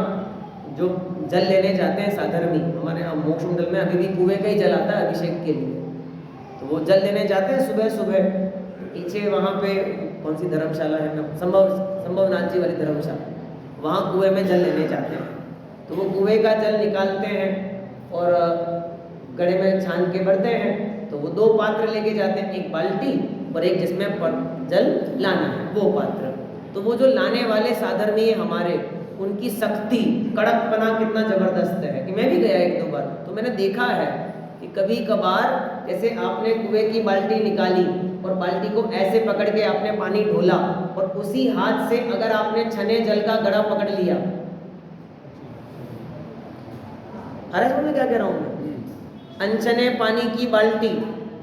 जो जल लेने जाते हैं साधर्मी, हमारे यहाँ मोक्ष मंडल में अभी भी कुएं का ही जल आता है अभिषेक के लिए, तो वो जल लेने जाते हैं सुबह सुबह। पीछे वहाँ पे कौन सी धर्मशाला है ना, संभवनाथ जी वाली धर्मशाला, वहाँ कुएं में जल लेने जाते हैं। तो वो कुएं का जल निकालते हैं और गड़े में छान के भरते हैं। तो वो 2 पात्र लेके जाते हैं, एक बाल्टी और एक जिसमें जल लाना है वो पात्र। तो वो जो लाने वाले साधर्मी है हमारे, उनकी शक्ति, कड़कपना कितना ज़बरदस्त है कि मैं भी गया 1-2 बार, तो मैंने देखा है कि कभी कभार जैसे आपने कुएं की बाल्टी निकाली और बाल्टी को ऐसे पकड़ के आपने पानी ढोला, और उसी हाथ से अगर आपने छने जल का गड़ा पकड़ लिया, अरे समझ में क्या कह रहा हूँ मैं? अनछने पानी की बाल्टी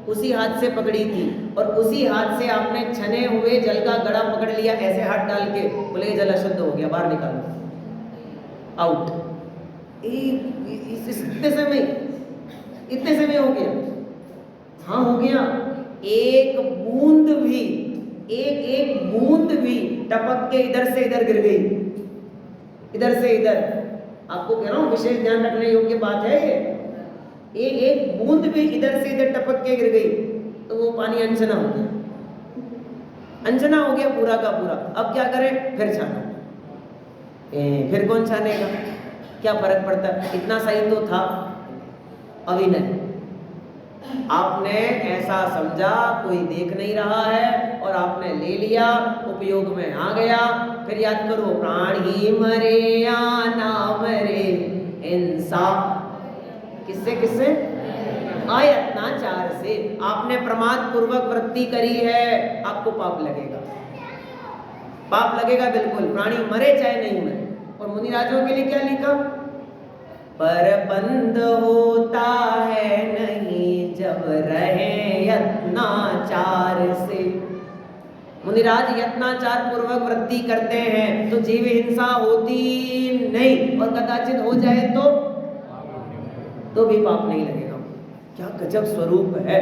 उसी हाथ से पकड़ी थी और उसी हाथ से आपने छने हुए जल का गड़ा पकड़ लिया, ऐसे हाथ डाल के, बोले जल अशुद्ध हो गया, बाहर निकालो, आउट। इतने समय हो गया। हाँ हो गया। एक बूंद भी, एक बूंद भी टपक के इधर से इधर गिर गई, इधर से इधर। आपको कह रहा हूँ विशेष ध्यान रखने योग्य बात है ये। एक बूंद भी इधर से इधर टपक के गिर गई तो वो पानी अनछना हो गया, अनछना हो गया पूरा का पूरा। अब क्या करें? फिर छाना। फिर कौन छानेगा? क्या फर्क पड़ता है, इतना सही तो था अभिनय। आपने ऐसा समझा कोई देख नहीं रहा है और आपने ले लिया, उपयोग में आ गया। फिर याद करो, प्राण ही मरे या ना मरे इंसान, किससे किससे? आयत्नाचार से। आपने प्रमाद पूर्वक वृत्ति करी है, आपको पाप लगेगा, पाप लगेगा बिल्कुल, प्राणी मरे चाहे नहीं मरे। और मुनिराजों के लिए क्या लिखा? पर बंद होता है नहीं जब रहे यत्नाचार से। मुनिराज यत्नाचार पूर्वक वृत्ति करते हैं तो जीव हिंसा होती नहीं, और कदाचित हो जाए तो भी पाप नहीं लगेगा। क्या गजब स्वरूप है!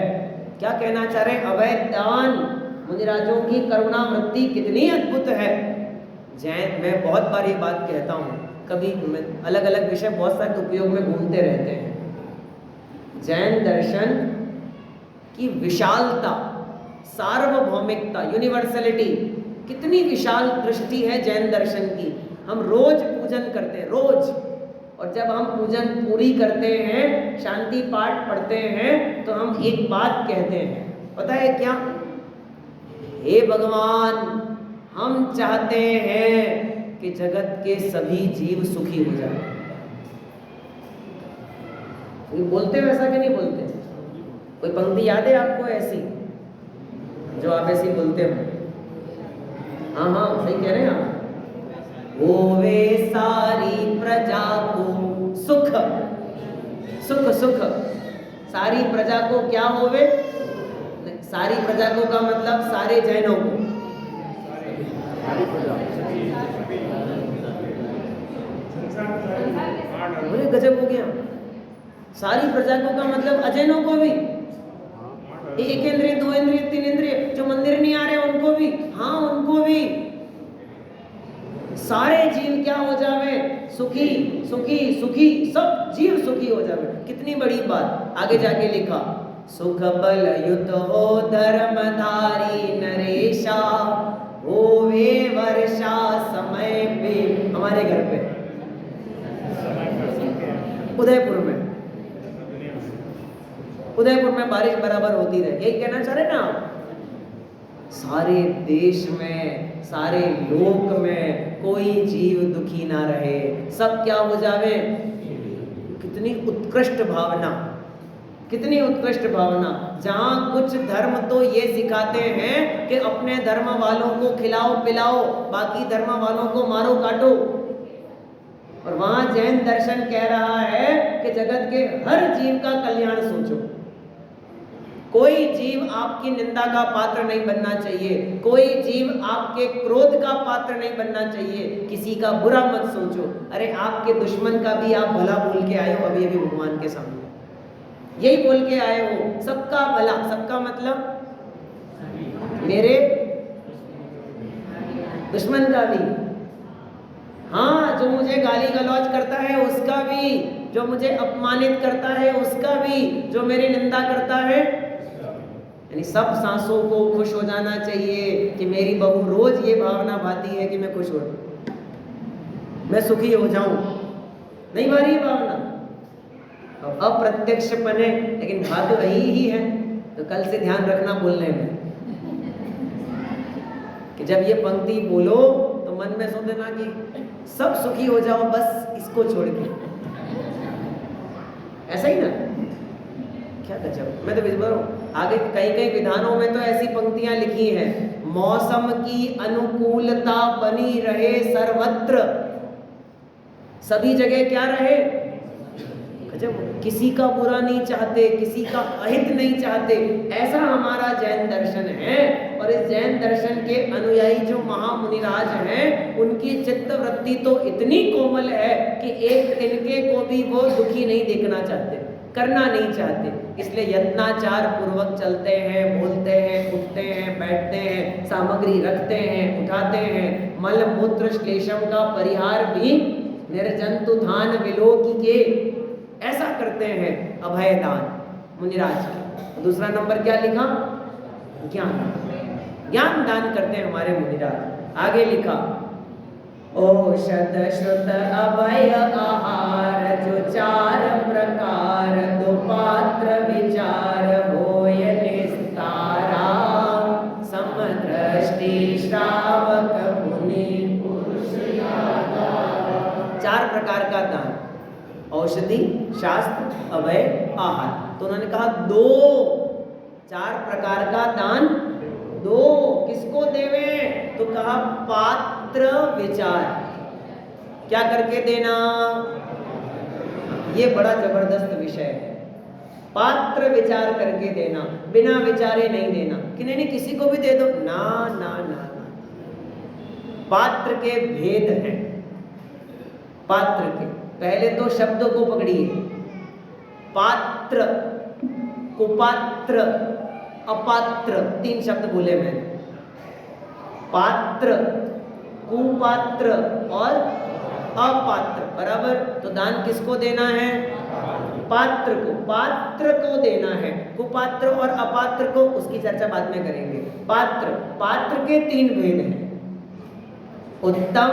क्या कहना चाह रहे? अवैध दान, मुनिराजों की करुणा वृत्ति कितनी अद्भुत है। जैन, मैं बहुत बार ये बात कहता हूँ, कभी अलग अलग विषय बहुत सारे उपयोग में घूमते रहते हैं। जैन दर्शन की विशालता, सार्वभौमिकता, यूनिवर्सलिटी, कितनी विशाल दृष्टि है जैन दर्शन की। हम रोज पूजन करते हैं, रोज, और जब हम पूजन पूरी करते हैं, शांति पाठ पढ़ते हैं, तो हम एक बात कहते हैं, पता है क्या? हे भगवान, हम चाहते हैं कि जगत के सभी जीव सुखी हो जाए। बोलते वैसा कि नहीं बोलते? कोई पंक्ति याद है आपको ऐसी जो आप ऐसी बोलते हो? हाँ हाँ, सही कह रहे हैं आप। होवे सारी प्रजा को सुख, सुख सुख, सारी प्रजा को क्या होवे? सारी प्रजा को का मतलब सारे जैनों को। मुझे गजब हो गया। सारी प्रजा को का मतलब अजैनों को भी, एक इंद्रिय, दो इंद्रिय, तीन इंद्रिय, जो मंदिर नहीं आ रहे उनको भी, हाँ उनको भी। सारे जीव क्या हो जावे? सुखी सुखी सुखी, सब जीव सुखी हो जावे। कितनी बड़ी बात! आगे जाके लिखा, सुख बल युत हो धर्मधारी नरेशा, होवे वर्षा समय पे। हमारे घर पे उदयपुर में बारिश बराबर होती रहे, यही कहना चाह रहे ना आप? सारे देश में, सारे लोक में कोई जीव दुखी ना रहे, सब क्या हो जावे? कितनी उत्कृष्ट भावना, कितनी उत्कृष्ट भावना। जहां कुछ धर्म तो ये सिखाते हैं कि अपने धर्म वालों को खिलाओ पिलाओ, बाकी धर्म वालों को मारो काटो, और वहां जैन दर्शन कह रहा है कि जगत के हर जीव का कल्याण सोचो। कोई जीव आपकी निंदा का पात्र नहीं बनना चाहिए, कोई जीव आपके क्रोध का पात्र नहीं बनना चाहिए, किसी का बुरा मत सोचो। अरे आपके दुश्मन का भी आप भला बोल के आए हो अभी अभी भगवान के सामने, यही बोल के आए हो, सबका भला। सबका मतलब मेरे दुश्मन का भी, हाँ, जो मुझे गाली गलौज करता है उसका भी, जो मुझे अपमानित करता है उसका भी, जो मेरी निंदा करता है, यानी सब सांसों को खुश हो जाना चाहिए कि मेरी बहू रोज ये भावना भाती है कि मैं खुश हो, मैं सुखी हो जाऊं। नहीं भारी भावना, अप्रत्यक्ष पने, लेकिन बात तो रही ही है। तो कल से ध्यान रखना बोलने में कि जब ये पंक्ति बोलो तो मन में सोच देना कि सब सुखी हो जाओ बस इसको छोड़ के, ऐसा ही ना? क्या गजब! मैं तो विस्मरण हूं। आगे कई कई विधानों में तो ऐसी पंक्तियां लिखी हैं, मौसम की अनुकूलता बनी रहे सर्वत्र, सभी जगह क्या रहे? गजब! किसी का बुरा नहीं चाहते, किसी का अहित नहीं चाहते, ऐसा हमारा जैन दर्शन है। और इस जैन दर्शन के अनुयायी जो महामुनिराज हैं, उनकी चित्त वृत्ति तो इतनी कोमल है कि एक तिनके को भी वो दुखी नहीं देखना चाहते, करना नहीं चाहते। इसलिए यत्नाचार पूर्वक चलते हैं, बोलते हैं, उठते हैं, बैठते हैं, सामग्री रखते हैं, उठाते हैं, मल मूत्र श्लेषम का परिहार भी निर्जंतु धान विलोकी के, ऐसा करते हैं। अभय दान मुनिराज के। दूसरा नंबर क्या लिखा? ज्ञान, ज्ञान दान करते हैं हमारे मुनिराज। आगे लिखा, औषध श्रुत अभय आहार जो चार प्रकार दो पात्र विचार होय निस्तारा समदृष्टि श्रावक मुनि चार प्रकार का दान औषधि शास्त्र अभय आहार। तो उन्होंने कहा दो चार प्रकार का दान दो किसको देवे तो कहा पात्र विचार क्या करके देना। ये बड़ा जबरदस्त विषय है पात्र विचार करके देना बिना विचारे नहीं देना कि नहीं किसी को भी दे दो ना ना ना ना पात्र के भेद हैं। पात्र के पहले तो शब्दों को पकड़िए पात्र कुपात्र अपात्र तीन शब्द बोले मैंने पात्र कुपात्र और अपात्र बराबर। तो दान किसको देना है पात्र को देना है कुपात्र और अपात्र को उसकी चर्चा बाद में करेंगे। पात्र के तीन भेद हैं उत्तम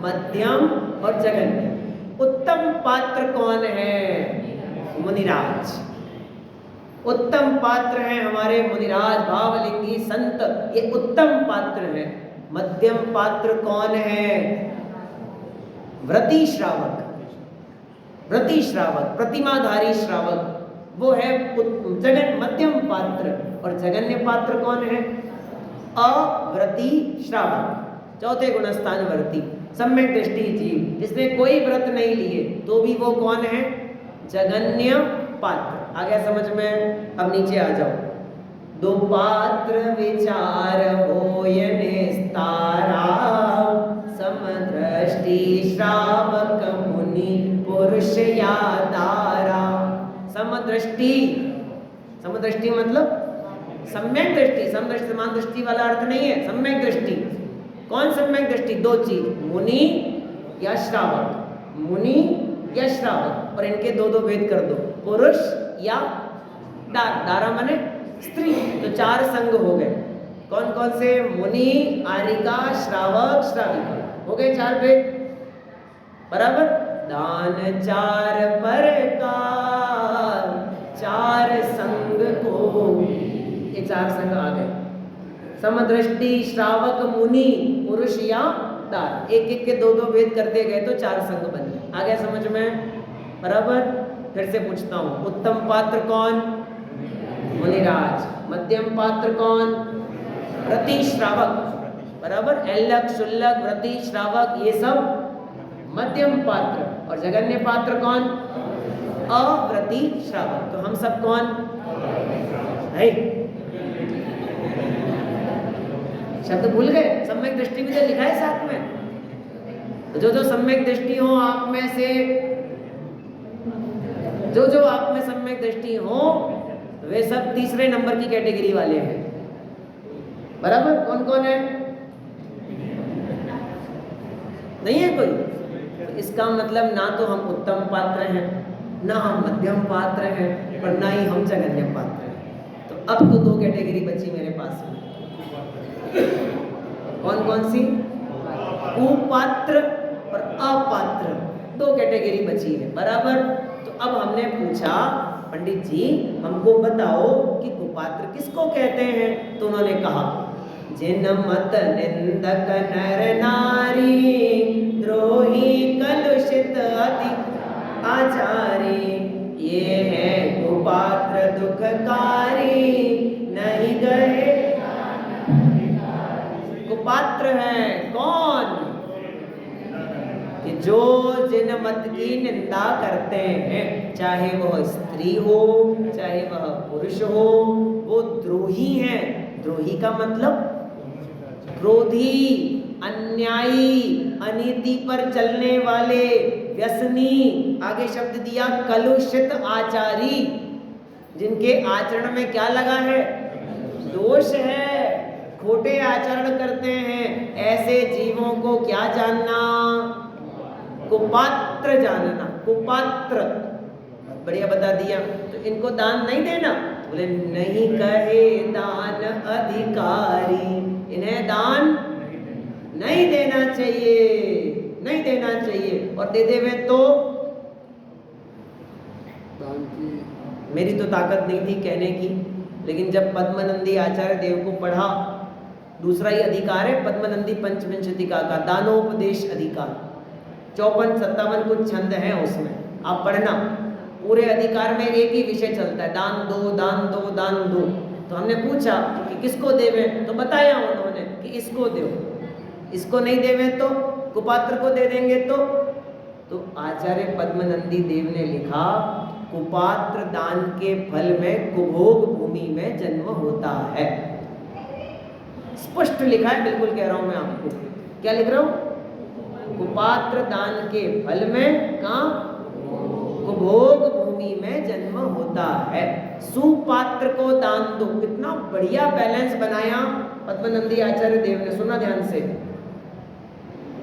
मध्यम और जघन्य। उत्तम पात्र कौन है मुनिराज उत्तम पात्र हैं हमारे मुनिराज भावलिंगी संत ये उत्तम पात्र हैं। मध्यम पात्र कौन है व्रती श्रावक प्रतिमाधारी श्रावक वो है जगन मध्यम पात्र। और जगन्य पात्र कौन है अव्रती श्रावक चौथे गुणस्थान वर्ती सम्यक दृष्टि जीव जिसने कोई व्रत नहीं लिए तो भी वो कौन है जगन्य पात्र। आ गया समझ में। अब नीचे आ जाओ दो पात्र विचार होय निस्तारा समदृष्टि श्रावक मुनि पुरुष यादारा। समदृष्टि मतलब सम्यक दृष्टि समदृष्टि समान दृष्टि वाला अर्थ नहीं है सम्यक दृष्टि। कौन सम्यक दृष्टि दो चीज मुनि या श्रावक और इनके दो दो भेद कर दो पुरुष या दारा माने स्त्री। तो चार संग हो गए कौन कौन से मुनि आरिका श्रावक श्राविका हो गए चार भेद बराबर। दान चार प्रकार चार संग को ये चार संग आ गए समदृष्टि श्रावक मुनि पुरुष या दार एक एक के दो दो भेद करते गए तो चार संग बन गए। आ गया समझ में बराबर। फिर से पूछता हूँ उत्तम पात्र कौन मुनिराज मध्यम पात्र कौन व्रती श्रावक बराबर। ऐलक शुल्लक व्रती श्रावक ये सब मध्यम पात्र। और जगन्य पात्र कौन अव्रती श्रावक। तो हम सब कौन है शब्द भूल गए। सम्यक दृष्टि भी तो लिखा है साथ में। तो जो सम्यक दृष्टि हो आप में से जो आप में सम्यक दृष्टि हो वे सब तीसरे नंबर की कैटेगरी वाले हैं बराबर। कौन कौन है नहीं है कोई। तो इसका मतलब ना तो हम उत्तम पात्र हैं ना हम मध्यम पात्र हैं और ना ही हम जगन्य पात्र हैं। तो अब तो दो कैटेगरी बची मेरे पास में कौन कौन सी कुपात्र और अपात्र दो कैटेगरी बची है बराबर। तो अब हमने पूछा पंडित जी हमको बताओ कि कुपात्र किसको कहते हैं। तो उन्होंने कहा जिन मत निंदक नर नारी द्रोही कलुषित अति आचारी ये है कुपात्र दुखकारी नहीं गए। कुपात्र है कौन कि जो जिन मत की निंदा करते हैं चाहे वह स्त्री हो चाहे वह पुरुष हो वो द्रोही हैं। द्रोही का मतलब क्रोधी अन्यायी अनीति पर चलने वाले व्यसनी। आगे शब्द दिया कलुषित आचारी जिनके आचरण में क्या लगा है दोष है खोटे आचरण करते हैं ऐसे जीवों को क्या जानना कुपात्र जानना। कुपात्र बढ़िया बता दिया। तो इनको दान नहीं देना बोले नहीं कहे दान अधिकारी इन्हें दान नहीं देना चाहिए। देना चाहिए, और दे देवे तो मेरी तो ताकत नहीं थी कहने की, लेकिन जब पद्मनंदी आचार्य देव को पढ़ा, दूसरा ही अधिकार है पद्मनंदी पंचविंशतिका का, दानोपदेश अधिकार, 54-57 कुछ छंद हैं उसमें, आप पढ़ना। पूरे अधिकार में एक ही विषय चलता है, दान दो दान दो दान दो। तो हमने पूछा कि किसको देवे, तो बताया उन्होंने कि इसको दो, इसको नहीं देवे तो कुपात्र को दे देंगे। तो आचार्य पद्मनंदी देव ने लिखा, कुपात्र दान के फल में कुभोग भूमि में जन्म होता है। स्पष्ट लिखा है, बिल्कुल कह रहा हूं मैं आपको। क्या लिख रहा हूं? कुपात्र दान के फल में कहां? कुभोग भूमि में जन्म होता है। सुपात्र को दान दो। कितना बढ़िया बैलेंस बनाया पद्मनंदी आचार्य देव ने, सुना ध्यान से।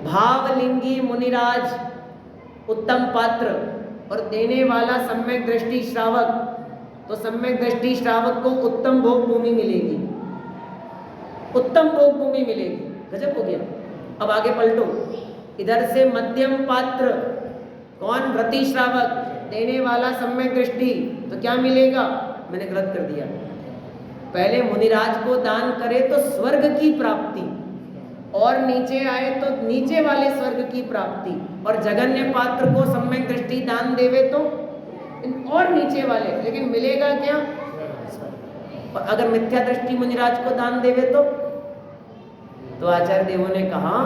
भावलिंगी मुनिराज उत्तम पात्र और देने वाला सम्यक दृष्टि श्रावक, तो सम्यक दृष्टि श्रावक को उत्तम भोग भूमि मिलेगी, उत्तम भोग भूमि मिलेगी। गजब हो गया। अब आगे पलटो, इधर से मध्यम पात्र, कौन? व्रती श्रावक, देने वाला सम्यक दृष्टि, तो क्या मिलेगा? मैंने गलत कर दिया, पहले मुनिराज को दान करे तो स्वर्ग की प्राप्ति, और नीचे आए तो नीचे वाले स्वर्ग की प्राप्ति, और जगन्य पात्र को सम्यक दृष्टि दान देवे तो और नीचे वाले, लेकिन मिलेगा क्या? और अगर मिथ्या दृष्टि मुनिराज को दान देवे तो आचार्य देवों ने कहा,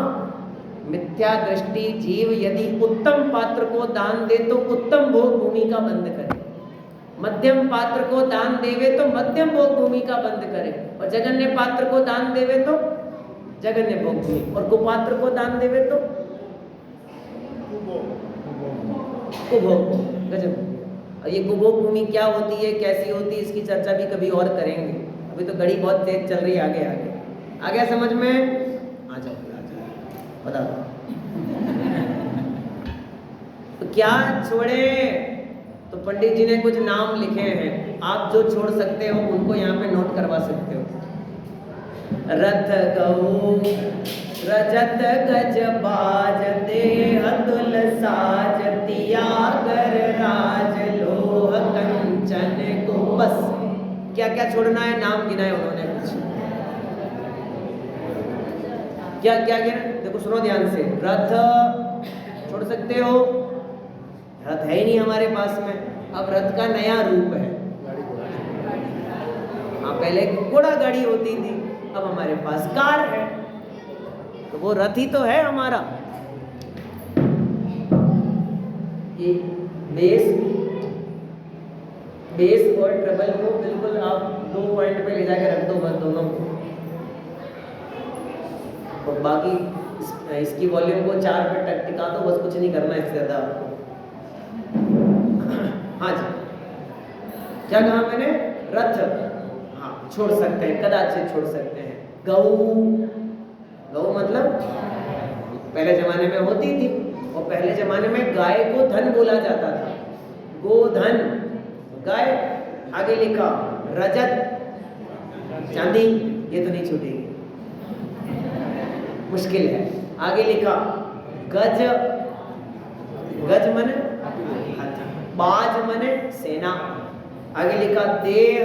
मिथ्या दृष्टि जीव यदि उत्तम पात्र को दान दे तो उत्तम भोग भूमि का बंद करे, मध्यम पात्र को दान देवे तो मध्यम भोग भूमि का बंद करे, और जगन्य पात्र को दान देवे तो जगन्य भोग भूमि, और कुपात्र को दान देवे तो कुभोग। गजब। और ये कुभोग भूमि क्या होती है, कैसी होती है, इसकी चर्चा भी कभी और करेंगे। अभी तो घड़ी बहुत तेज चल रही है, आगे आगे आ गया समझ में? आ जाओ बता दो। तो क्या छोड़े? तो पंडित जी ने कुछ नाम लिखे हैं, आप जो छोड़ सकते हो उनको यहाँ पे नोट करवा सकते हो। रथ गऊ रजत गज बाज देह तुल साज तियागर राज लोह कंचन को। बस क्या क्या छोड़ना है, नाम गिनाए उन्होंने कुछ। क्या क्या गिना? देखो सुनो ध्यान से। रथ छोड़ सकते हो, रथ है ही नहीं हमारे पास में, अब रथ का नया रूप है। हाँ, पहले घोड़ा गाड़ी होती थी, अब हमारे पास कार है, तो वो रथ ही तो है हमारा। ये बेस और ट्रबल को बिल्कुल आप 2 पॉइंट पे ले जाकर रख दो बस, दोनों को। और बाकी इसकी वॉल्यूम को 4 पे टिका दो, बस कुछ नहीं करना इससे ज़्यादा आपको। हाँ जी, क्या कहा मैंने? रथ हाँ छोड़ सकते हैं, कदाचित छोड़ सकते हैं। गऊ मतलब पहले जमाने में होती थी, और पहले जमाने में गाय को धन बोला जाता था, गोधन गाय। आगे लिखा रजत चांदी, ये तो नहीं छूटेगी, मुश्किल है। आगे लिखा गज, गज मने बाज मने सेना। आगे लिखा देह,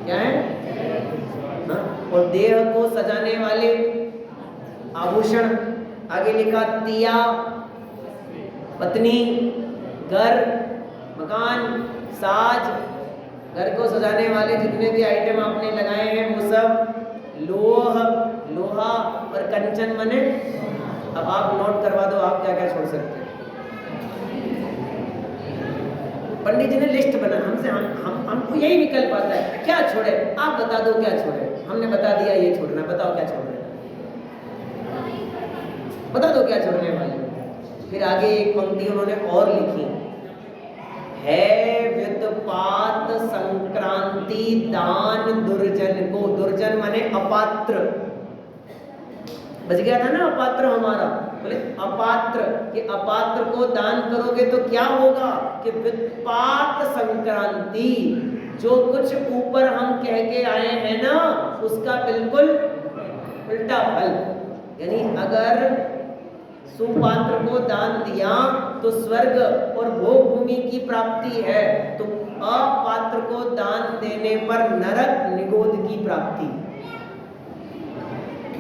क्या है? हाँ? और देह को सजाने वाले आभूषण। आगे लिखा तिया, पत्नी, घर, मकान, साज, घर को सजाने वाले जितने भी आइटम आपने लगाए हैं वो सब। लोह, लोहा, और कंचन मने। अब आप नोट करवा दो आप क्या क्या छोड़ सकते हैं। पंडित जी ने लिस्ट बना हमसे, हमको यही विकल्प आता है, क्या छोड़े? आप बता दो क्या छोड़े। हमने बता दिया ये छोड़ना, बताओ क्या छोड़ रहे, बता दो क्या छोड़ने वाले। फिर आगे एक पंक्ति उन्होंने और लिखी है, व्युत्पात संक्रांति दान दुर्जन को। दुर्जन माने अपात्र, बच गया था ना अपात्र हमारा। बोले अपात्र, कि अपात्र को दान करोगे तो क्या होगा? कि व्युत्पात संक्रांति, जो कुछ ऊपर हम कह के आए हैं ना उसका बिल्कुल उल्टा फल। यानी अगर सुपात्र को दान दिया तो स्वर्ग और भोग भूमि की प्राप्ति है, तो अपात्र को दान देने पर नरक निगोद की प्राप्ति,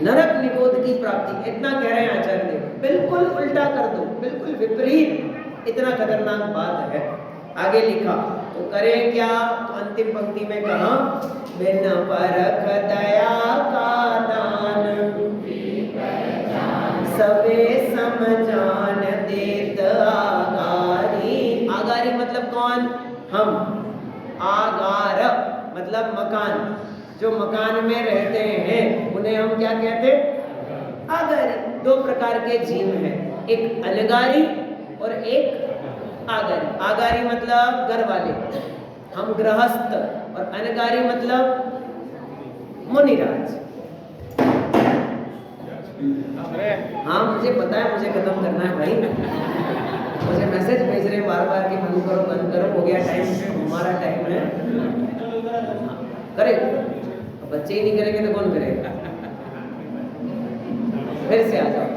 नरक निगोद की प्राप्ति। इतना कह रहे हैं आचार्य देव, बिल्कुल उल्टा कर दो, बिल्कुल विपरीत, इतना खतरनाक बात है। आगे लिखा तो करें क्या, तो अंतिम पंक्ति में कहा बिन परख दया का दान सबे समझान देत आगारी। आगारी मतलब कौन, हम। आगार मतलब मकान, जो मकान में रहते हैं उन्हें हम क्या कहते हैं, आगारी। दो प्रकार के जीव हैं, एक अलगारी और एक आगारी। आगारी मतलब घर वाले, हम गृहस्थ, और अनगारी मतलब मुनिराज। हाँ मुझे पता है, मुझे खत्म करना है भाई, मुझे मैसेज भेज रहे बार बार कि बंद करो बंद करो, हो गया टाइम, हमारा टाइम है। करे बच्चे ही नहीं करेंगे तो कौन करेगा। फिर से आ जाओ।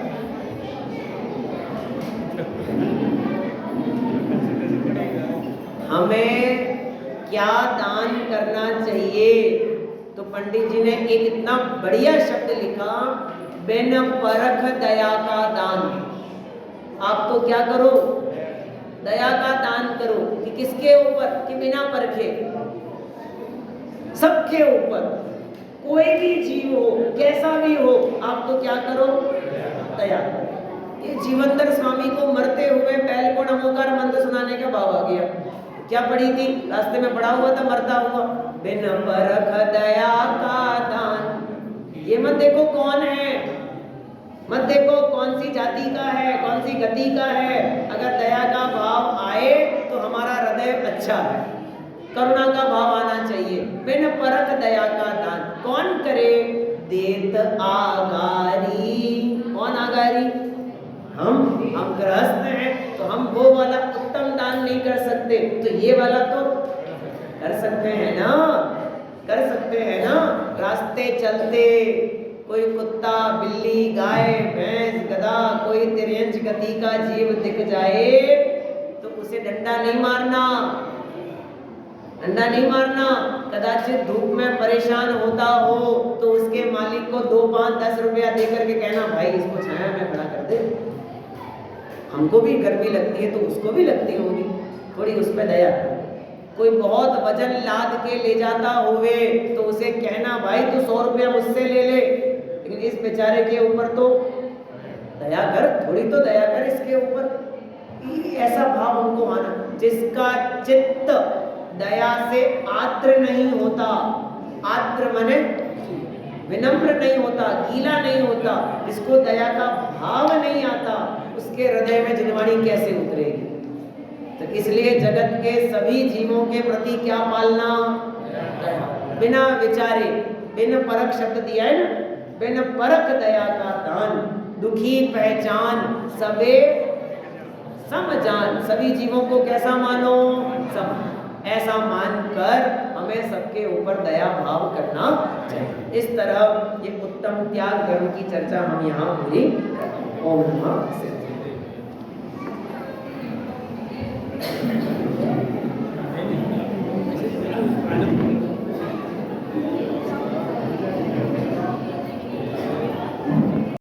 हमें क्या दान करना चाहिए, तो पंडित जी ने एक इतना बढ़िया शब्द लिखा, बिन परख दया का दान। आप तो क्या करो, दया का दान करो, कि किसके ऊपर, कि बिना परखे, सबके ऊपर, कोई भी जीव हो, कैसा भी हो, आप तो क्या करो, दया करो। ये जीवंतर स्वामी को मरते हुए बैल को नमोकार मंत्र सुनाने का भाव आ गया। क्या पढ़ी थी, रास्ते में पढ़ा हुआ था मरता हुआ, बिन परख दया का दान। ये मत देखो कौन है, मत देखो कौन सी जाति का है, कौन सी गति का है। अगर दया का भाव आए तो हमारा हृदय अच्छा है, करुणा का भाव आना चाहिए। बिन परख दया का दान कौन करे, देत आगारी। कौन आगारी, हम गृहस्थ हैं, तो हम वो वाला उत्तम दान नहीं कर सकते, तो ये वाला तो कर सकते हैं ना, कर सकते हैं ना। रास्ते चलते कोई कुत्ता, बिल्ली, गाय, भैंस, गधा, कोई तिर्यंच गति का जीव दिख जाए तो उसे डंडा नहीं मारना, डंडा नहीं मारना। कदाचित धूप में परेशान होता हो तो उसके मालिक को 2, 5, 10 रुपया दे करके कहना, भाई इसको छाया में खड़ा कर दे। हमको भी गर्मी लगती है तो उसको भी लगती होगी, थोड़ी उस पर दया कर। कोई बहुत वजन लाद के ले जाता होवे तो उसे कहना, भाई तू 100 रुपया मुझसे ले ले, लेकिन इस बेचारे के ऊपर तो दया कर, थोड़ी तो दया कर इसके ऊपर। ऐसा भाव हमको आना, जिसका चित्त दया से आर्द्र नहीं होता, आर्द्र माने विनम्र नहीं होता, गीला नहीं होता, जिसको दया का भाव नहीं आता, उसके हृदय में जिनवाणी कैसे उतरेगी। तो इसलिए जगत के सभी जीवों के प्रति क्या पालना, बिना विचारे, बिन परख शब्द दिया है ना, बिन परख दया का दान। दुखी पहचान सबे समझान, सभी जीवों को कैसा मानो, सम। ऐसा मानकर हमें सबके ऊपर दया भाव करना चाहिए। इस तरह ये उत्तम त्याग धर्म की चर्चा हम यहाँ पूरी करते हैं। ओम नमः शिवाय।